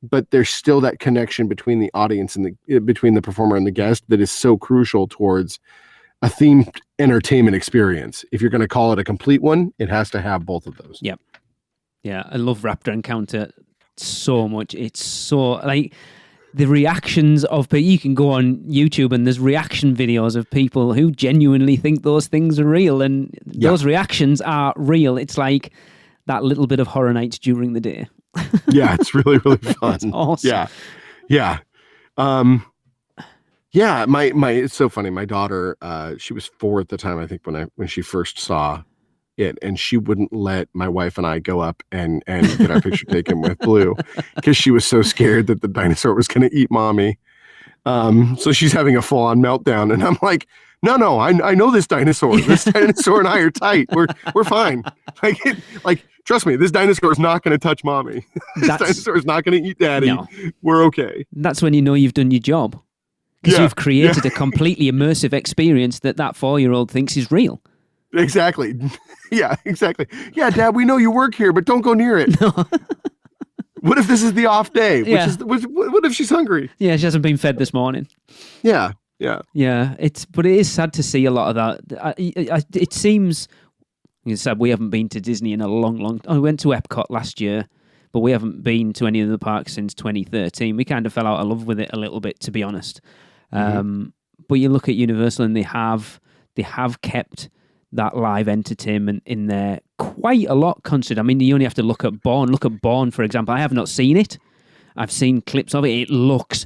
but there's still that connection between the audience and between the performer and the guest that is so crucial towards a themed entertainment experience. If you're going to call it a complete one, it has to have both of those. Yep. Yeah, I love Raptor Encounter so much. It's so like the reactions of people. You can go on YouTube and there's reaction videos of people who genuinely think those things are real, and those reactions are real. It's like that little bit of Horror Nights during the day. Yeah, it's really, really fun. It's awesome. Yeah. Yeah, my it's so funny. My daughter, she was 4 at the time, I think, when she first saw it, and she wouldn't let my wife and I go up and get our picture taken with Blue because she was so scared that the dinosaur was going to eat mommy. So she's having a full-on meltdown, and I'm like, no, I know this dinosaur. This dinosaur and I are tight. We're fine. Like trust me, this dinosaur is not going to touch mommy. This dinosaur is not going to eat daddy. No. We're okay. That's when you know you've done your job. Because you've created a completely immersive experience that 4-year-old thinks is real. Exactly. Yeah, exactly. Yeah, Dad, we know you work here, but don't go near it. No. What if this is the off day? What if she's hungry? Yeah, she hasn't been fed this morning. Yeah. But it is sad to see a lot of that. It seems, you said, we haven't been to Disney in a long time. We went to Epcot last year, but we haven't been to any of the parks since 2013. We kind of fell out of love with it a little bit, to be honest. But you look at Universal and they have kept that live entertainment in there quite a lot. Considered, I mean, you only have to look at Bourne. Look at Bourne, for example. I have not seen it. I've seen clips of it. It looks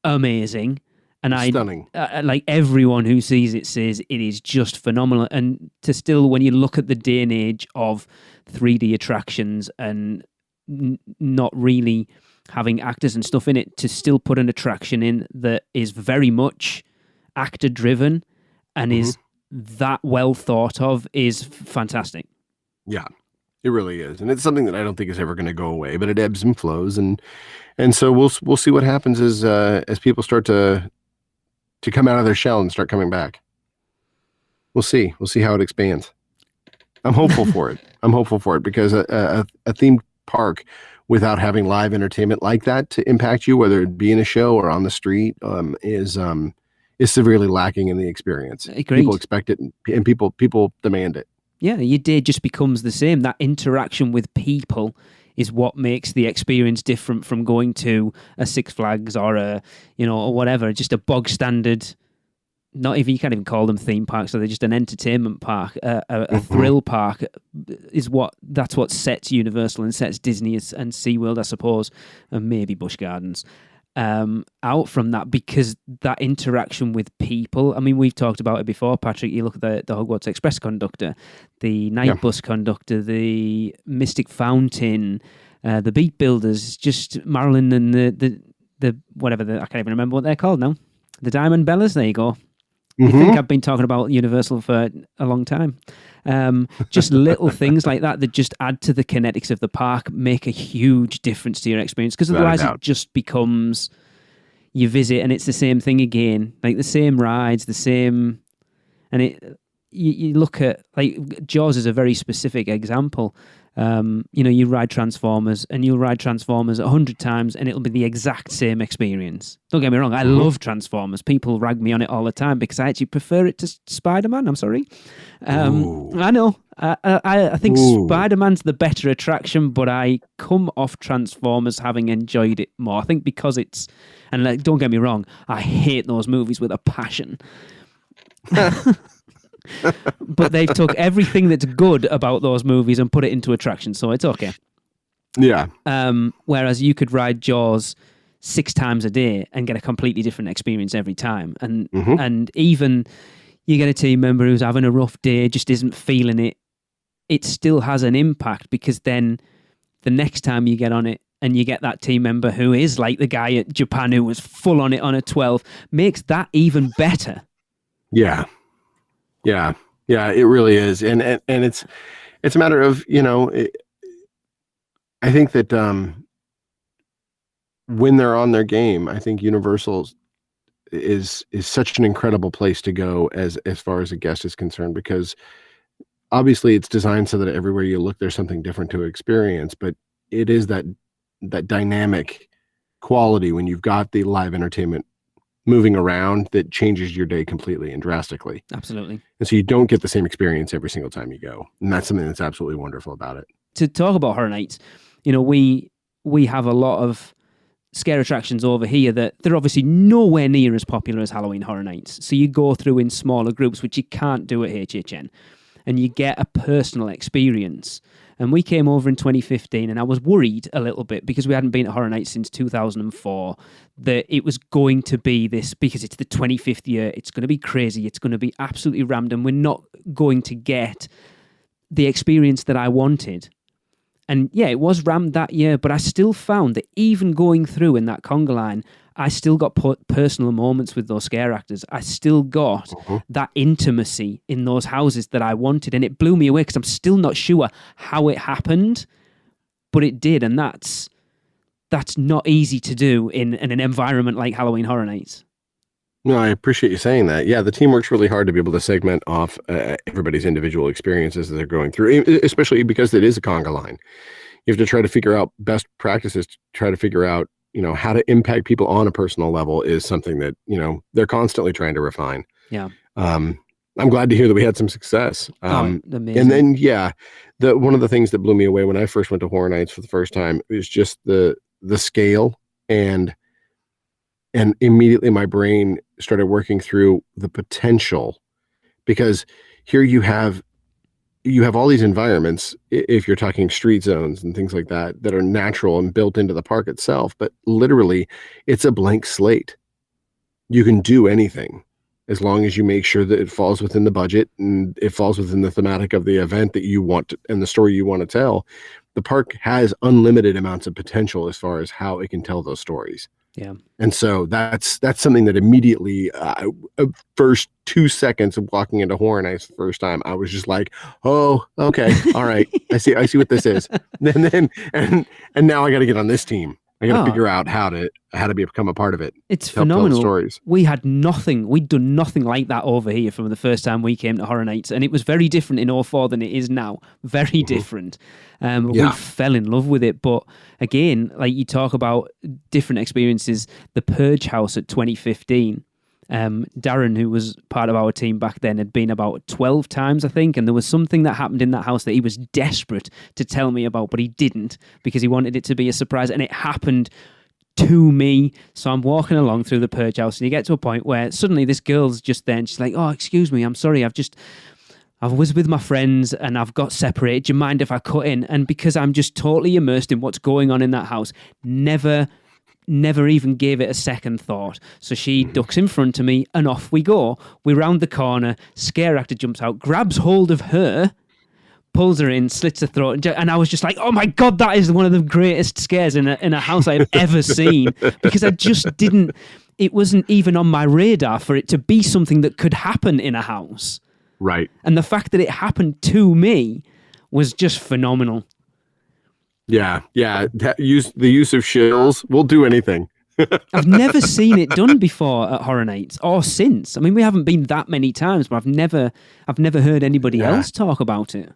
amazing, and stunning. Like everyone who sees it says it is just phenomenal. And to still, when you look at the day and age of 3D attractions and not really having actors and stuff in it, to still put an attraction in that is very much actor driven and is that well thought of is fantastic. Yeah, it really is. And it's something that I don't think is ever going to go away, but it ebbs and flows. And so we'll see what happens as people start to come out of their shell and start coming back. We'll see how it expands. I'm hopeful for it. Because a theme park without having live entertainment like that to impact you, whether it be in a show or on the street, is severely lacking in the experience. Agreed. People expect it, and people demand it. Yeah, your day just becomes the same. That interaction with people is what makes the experience different from going to a Six Flags or or whatever, just a bog standard. Not even, you can't even call them theme parks, so they're just an entertainment park, a thrill park that's what sets Universal and sets Disney and SeaWorld, I suppose, and maybe Busch Gardens, out from that, because that interaction with people, I mean, we've talked about it before, Patrick, you look at the Hogwarts Express conductor, the night bus conductor, the Mystic Fountain, the Beat Builders, just Marilyn and the whatever, I can't even remember what they're called now, the Diamond Bellas, there you go. You think I've been talking about Universal for a long time. Just little things like that just add to the kinetics of the park, make a huge difference to your experience, because otherwise it just becomes you visit and it's the same thing again, like the same rides, the same, and you look at, like, Jaws is a very specific example. You ride Transformers and you'll ride Transformers 100 times and it'll be the exact same experience. Don't get me wrong, I love Transformers. People rag me on it all the time because I actually prefer it to Spider-Man. I'm sorry. I know. I think Spider-Man's the better attraction, but I come off Transformers having enjoyed it more. I think because it's, and like, don't get me wrong, I hate those movies with a passion. But they've took everything that's good about those movies and put it into attractions, so it's okay. Yeah. Whereas you could ride Jaws 6 times a day and get a completely different experience every time. And even you get a team member who's having a rough day, just isn't feeling it, it still has an impact, because then the next time you get on it and you get that team member who is like the guy at Japan who was full on it on a 12, makes that even better. Yeah. Yeah, it really is, and it's a matter of, I think that when they're on their game, I think Universal is such an incredible place to go as far as a guest is concerned, because obviously it's designed so that everywhere you look there's something different to experience, but it is that dynamic quality when you've got the live entertainment moving around that changes your day completely and drastically. Absolutely. And so you don't get the same experience every single time you go. And that's something that's absolutely wonderful about it. to talk about Horror Nights, we have a lot of scare attractions over here that they're obviously nowhere near as popular as Halloween Horror Nights. So you go through in smaller groups, which you can't do at HHN, and you get a personal experience. And we came over in 2015, and I was worried a little bit because we hadn't been at Horror Nights since 2004, that it was going to be this, because it's the 25th year, it's going to be crazy, it's going to be absolutely rammed, and we're not going to get the experience that I wanted. And yeah, it was rammed that year, but I still found that even going through in that conga line, I still got personal moments with those scare actors. I still got that intimacy in those houses that I wanted, and it blew me away because I'm still not sure how it happened, but it did, and that's not easy to do in an environment like Halloween Horror Nights. No, I appreciate you saying that. Yeah, the team works really hard to be able to segment off everybody's individual experiences that they're going through, especially because it is a conga line. You have to try to figure out best practices, to try to figure out, how to impact people on a personal level is something that, they're constantly trying to refine. Yeah. I'm glad to hear that we had some success. Amazing. And then, one of the things that blew me away when I first went to Horror Nights for the first time is just the scale, and immediately my brain started working through the potential, because here you have all these environments, if you're talking street zones and things like that, that are natural and built into the park itself, but literally it's a blank slate. You can do anything as long as you make sure that it falls within the budget and it falls within the thematic of the event that you want and the story you want to tell. The park has unlimited amounts of potential as far as how it can tell those stories. Yeah. And so that's something that immediately, first 2 seconds of walking into Horror Nights the first time, I was just like, oh, okay, all right, I see what this is. And now I got to get on this team. I got to figure out how to become a part of it. It's phenomenal. Stories. We had nothing. We'd done nothing like that over here from the first time we came to Horror Nights, and it was very different in 2004 than it is now. Very different. We fell in love with it. But again, like you talk about different experiences, the Purge House at 2015. Darren, who was part of our team back then, had been about 12 times, I think, and there was something that happened in that house that he was desperate to tell me about, but he didn't, because he wanted it to be a surprise, and it happened to me. So I'm walking along through the Purge House, and you get to a point where suddenly this girl's just there, and she's like, oh, excuse me, I'm sorry, I was with my friends and I've got separated. Do you mind if I cut in? And because I'm just totally immersed in what's going on in that house, never even gave it a second thought. So she ducks in front of me and off we go. We round the corner, scare actor jumps out, grabs hold of her, pulls her in, slits her throat, and I was just like, oh my God, that is one of the greatest scares in a house I've ever seen, because I just didn't, it wasn't even on my radar for it to be something that could happen in a house. Right. And the fact that it happened to me was just phenomenal. Yeah. The use of shills will do anything. I've never seen it done before at Horror Nights or since. I mean, we haven't been that many times, but I've never heard anybody else talk about it.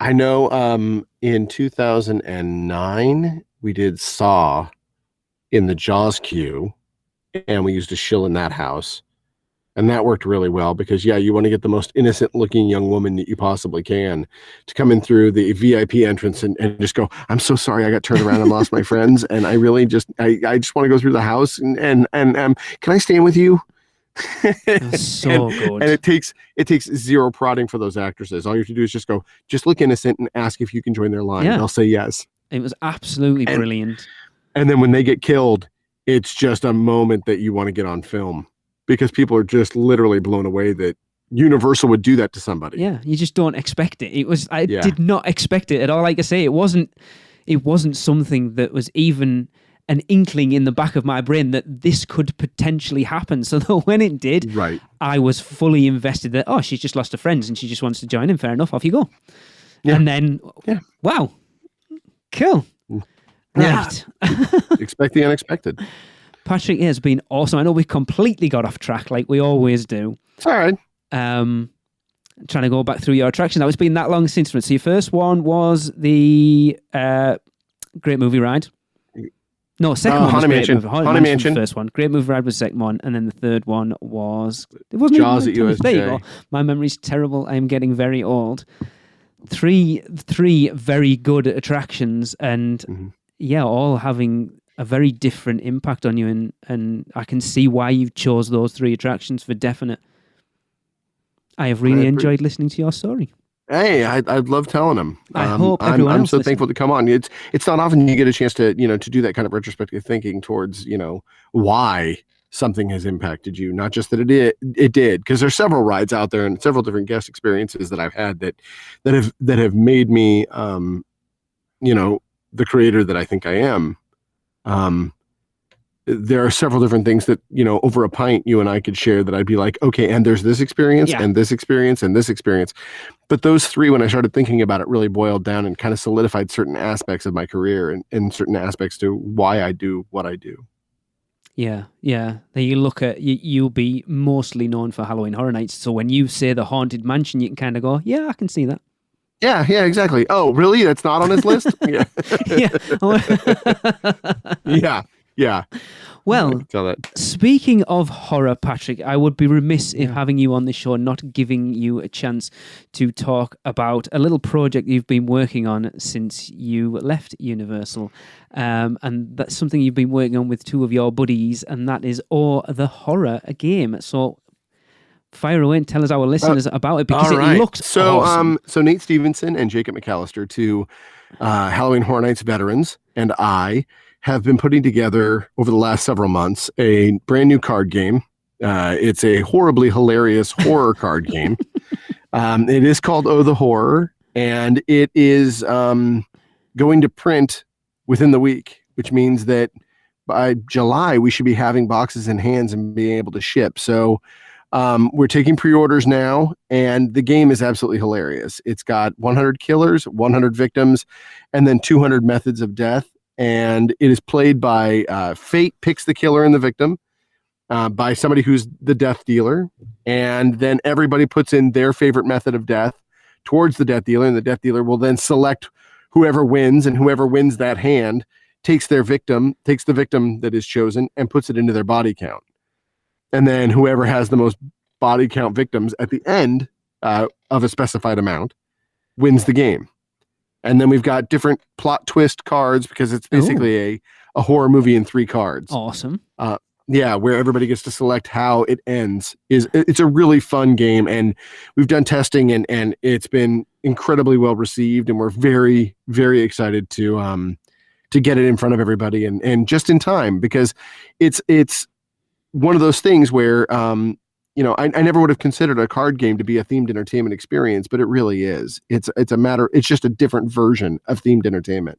I know in 2009, we did Saw in the Jaws queue, and we used a shill in that house. And that worked really well because, you want to get the most innocent-looking young woman that you possibly can to come in through the VIP entrance and just go, I'm so sorry I got turned around and lost my friends, and I really just want to go through the house and can I stay in with you? That's so good. And it takes zero prodding for those actresses. All you have to do is just look innocent and ask if you can join their line. And they'll say yes. It was absolutely brilliant. And then when they get killed, it's just a moment that you want to get on film. Because people are just literally blown away that Universal would do that to somebody. Yeah, you just don't expect it. I did not expect it at all. Like I say, it wasn't something that was even an inkling in the back of my brain that this could potentially happen. So that when it did, I was fully invested that, she's just lost her friends and she just wants to join in. Fair enough, off you go. Yeah. And then, wow, cool. Right. Expect the unexpected. Patrick, it has been awesome. I know we completely got off track like we always do. It's all right. Trying to go back through your attractions. Now, it's been that long since. So your first one was the Great Movie Ride. No, second one was Haunted Mansion. Haunted Mansion. The first one. Great Movie Ride was the second one. And then the third one was... It wasn't Jaws at USJ. There you go. My memory's terrible. I'm getting very old. three very good attractions, and all having a very different impact on you, and I can see why you chose those 3 attractions for definite. I have really enjoyed listening to your story. Hey, I'd love telling them. I hope everyone I'm else so thankful to come on. It's not often you get a chance to to do that kind of retrospective thinking towards why something has impacted you, not just that it did, because there's several rides out there and several different guest experiences that I've had that have made me the creator that I think I am. There are several different things that, over a pint, you and I could share that I'd be like, okay, and there's this experience and this experience and this experience. But those 3, when I started thinking about it, really boiled down and kind of solidified certain aspects of my career and certain aspects to why I do what I do. Yeah. Then you look at, you'll be mostly known for Halloween Horror Nights. So when you say the Haunted Mansion, you can kind of go, yeah, I can see that. Yeah, exactly. Oh, really? That's not on his list? Yeah. Yeah. Well, speaking of horror, Patrick, I would be remiss if having you on the show not giving you a chance to talk about a little project you've been working on since you left Universal. And that's something you've been working on with 2 of your buddies, and that is the Horror, a game. So fire away and tell us our listeners about it, because it looks awesome. So Nate Stevenson and Jacob McAllister, 2 Halloween Horror Nights veterans, and I have been putting together over the last several months a brand new card game. It's a horribly hilarious horror card game. It is called Oh the Horror, and it is going to print within the week, which means that by July we should be having boxes in hands and being able to ship. So we're taking pre-orders now, and the game is absolutely hilarious. It's got 100 killers, 100 victims, and then 200 methods of death. And it is played by fate picks the killer and the victim by somebody who's the death dealer. And then everybody puts in their favorite method of death towards the death dealer. And the death dealer will then select whoever wins, and whoever wins that hand takes the victim that is chosen and puts it into their body count. And then whoever has the most body count victims at the end of a specified amount wins the game. And then we've got different plot twist cards, because it's basically a horror movie in 3 cards. Awesome. Where everybody gets to select how it ends. It's a really fun game, and we've done testing and it's been incredibly well received, and we're very, very excited to get it in front of everybody and just in time, because it's one of those things where I never would have considered a card game to be a themed entertainment experience, but it really is. It's just a different version of themed entertainment.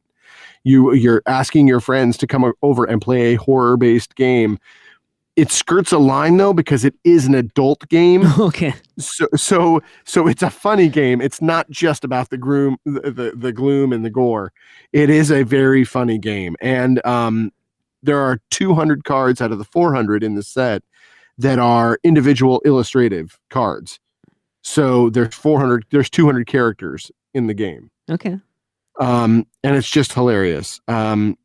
You're asking your friends to come over and play a horror-based game. It skirts a line though, because it is an adult game. Okay. So it's a funny game. It's not just about the gloom and the gore. It is a very funny game, and there are 200 cards out of the 400 in the set that are individual illustrative cards. So there's 200 characters in the game. Okay. And it's just hilarious. And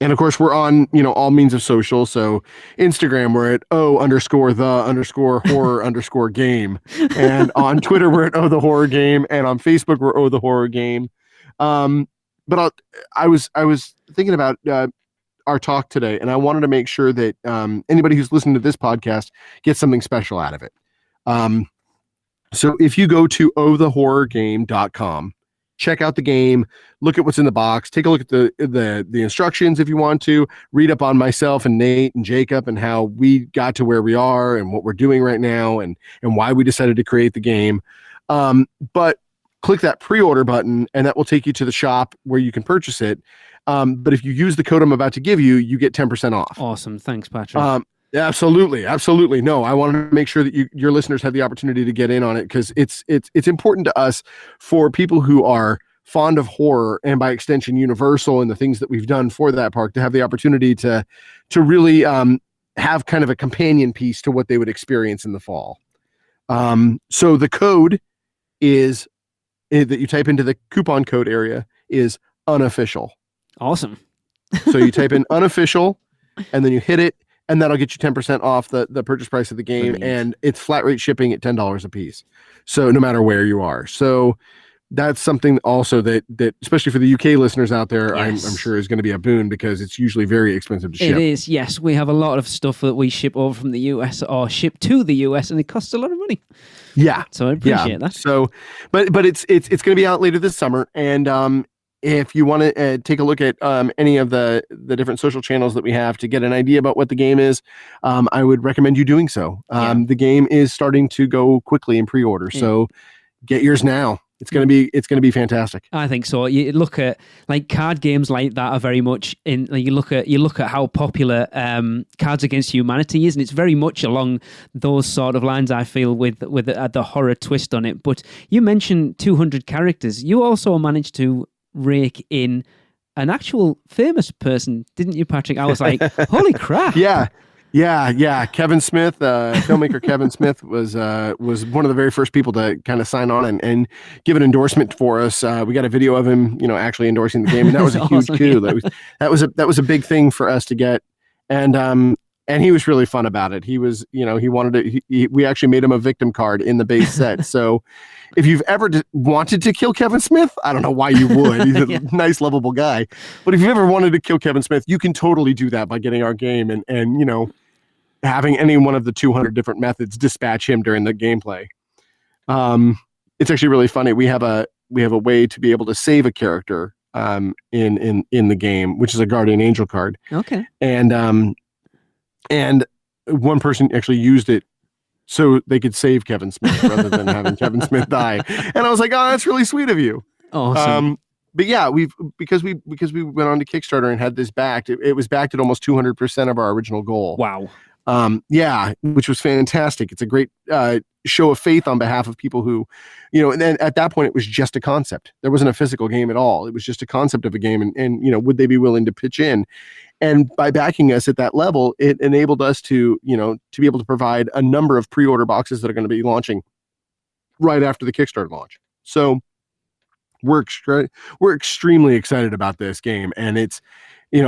of course we're on, all means of social. So Instagram, we're at O_the_horror_game. And on Twitter, we're at the horror game. And on Facebook, we're the horror game. But I was thinking about, our talk today, and I wanted to make sure that anybody who's listening to this podcast gets something special out of it. So if you go to ohthehorrorgame.com, check out the game, look at what's in the box, take a look at the instructions if you want to, read up on myself and Nate and Jacob and how we got to where we are and what we're doing right now and why we decided to create the game. But click that pre-order button, and that will take you to the shop where you can purchase it. But if you use the code I'm about to give you, you get 10% off. Awesome. Thanks, Patrick. Absolutely. No, I wanted to make sure that your listeners have the opportunity to get in on it, because it's important to us, for people who are fond of horror and by extension Universal and the things that we've done for that park, to have the opportunity to really have kind of a companion piece to what they would experience in the fall. So the code is that you type into the coupon code area is unofficial. Awesome. So you type in unofficial, and then you hit it, and that'll get you 10% off the purchase price of the game. Brilliant. And it's flat rate shipping at $10 a piece. So no matter where you are. So that's something also that especially for the UK listeners out there, Yes. I'm sure is going to be a boon because it's usually very expensive to ship. It is, yes. We have a lot of stuff that we ship over from the US or ship to the US, and it costs a lot of money. Yeah. So I appreciate that. So, but it's going to be out later this summer, and if you want to take a look at any of the different social channels that we have to get an idea about what the game is, I would recommend you doing so. The game is starting to go quickly in pre-order, so get yours now. It's going to be fantastic. I think so. You look at like card games like that are very much in. Like, you look at how popular Cards Against Humanity is, and it's very much along those sort of lines. I feel with the horror twist on it. But you mentioned 200 characters. You also managed to rake in an actual famous person, didn't you, Patrick? I was like, holy crap! Yeah. Kevin Smith, filmmaker Kevin Smith was one of the very first people to kind of sign on and give an endorsement for us. We got a video of him, we endorsing the game, and that was a huge coup. That was a big thing for us to get, and he was really fun about it. He was, he wanted to. We actually made him a victim card in the base set. So, if you've ever wanted to kill Kevin Smith, I don't know why you would. He's a nice, lovable guy. But if you've ever wanted to kill Kevin Smith, you can totally do that by getting our game and having any one of the 200 different methods dispatch him during the gameplay. It's actually really funny. We have a way to be able to save a character in the game, which is a Guardian Angel card. Okay. And one person actually used it so they could save Kevin Smith rather than having Kevin Smith die. And I was like, oh, that's really sweet of you. Awesome. But yeah, because we went on to Kickstarter and had this backed. It was backed at almost 200% of our original goal. Wow. Which was fantastic. It's a great show of faith on behalf of people who, and then at that point it was just a concept. There wasn't a physical game at all. It was just a concept of a game, and would they be willing to pitch in? And by backing us at that level, it enabled us to be able to provide a number of pre-order boxes that are going to be launching right after the Kickstarter launch. So we're extremely excited about this game, and it's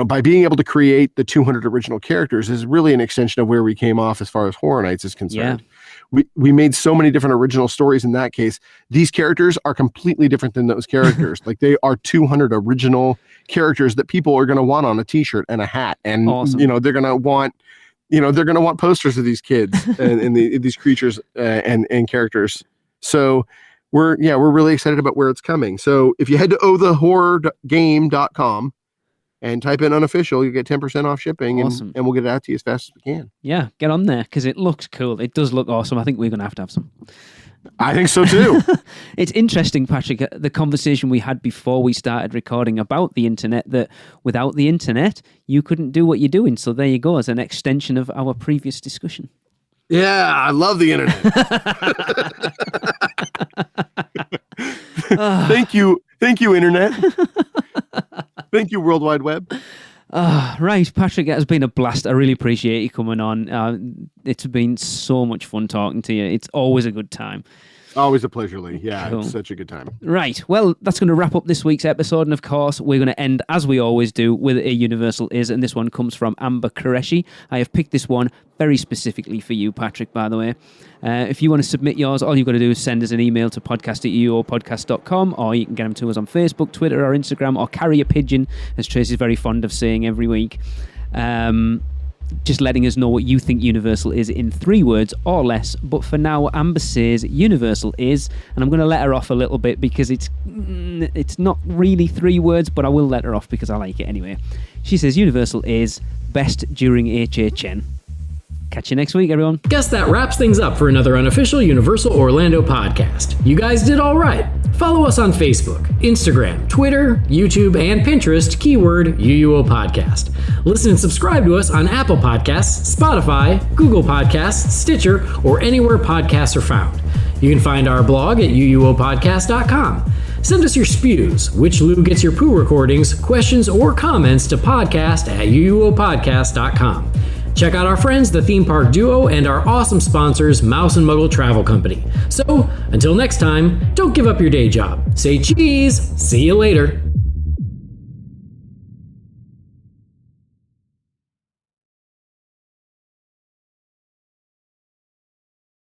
by being able to create the 200 original characters is really an extension of where we came off as far as Horror Nights is concerned. Yeah. We made so many different original stories in that case. These characters are completely different than those characters. Like, they are 200 original characters that people are going to want on a t-shirt and a hat. And, awesome. They're going to want, posters of these kids and these creatures and characters. So we're really excited about where it's coming. So if you head to ohthehorrorgame.com and type in unofficial, you get 10% off shipping. Awesome. And we'll get it out to you as fast as we can. Yeah, get on there because it looks cool. It does look awesome. I think we're going to have some. I think so too. It's interesting, Patrick, the conversation we had before we started recording about the internet, that without the internet, you couldn't do what you're doing. So there you go, as an extension of our previous discussion. Yeah, I love the internet. Thank you, internet. Thank you, World Wide Web. Right, Patrick, it has been a blast. I really appreciate you coming on. It's been so much fun talking to you. It's always a good time. Always a pleasure, Lee. Yeah, Cool. It's such a good time. Right, well, that's going to wrap up this week's episode. And of course, we're going to end, as we always do, with a Universal Is. And this one comes from Amber Qureshi. I have picked this one very specifically for you, Patrick, by the way. If you want to submit yours, all you've got to do is send us an email to podcast@uopodcast.com, or you can get them to us on Facebook, Twitter, or Instagram, or carry a pigeon, as Tracy's very fond of saying every week. Just letting us know what you think Universal is in 3 words or less. But for now, Amber says Universal is, and I'm going to let her off a little bit because it's not really 3 words, but I will let her off because I like it anyway. She says Universal is best during HHN. Catch you next week, everyone. Guess that wraps things up for another unofficial Universal Orlando podcast. You guys did all right. Follow us on Facebook, Instagram, Twitter, YouTube, and Pinterest, keyword UUO Podcast. Listen and subscribe to us on Apple Podcasts, Spotify, Google Podcasts, Stitcher, or anywhere podcasts are found. You can find our blog at uuopodcast.com. Send us your spews, which Lou gets your poo recordings, questions, or comments to podcast@uuopodcast.com. Check out our friends, the Theme Park Duo, and our awesome sponsors, Mouse and Muggle Travel Company. So, until next time, don't give up your day job. Say cheese. See you later.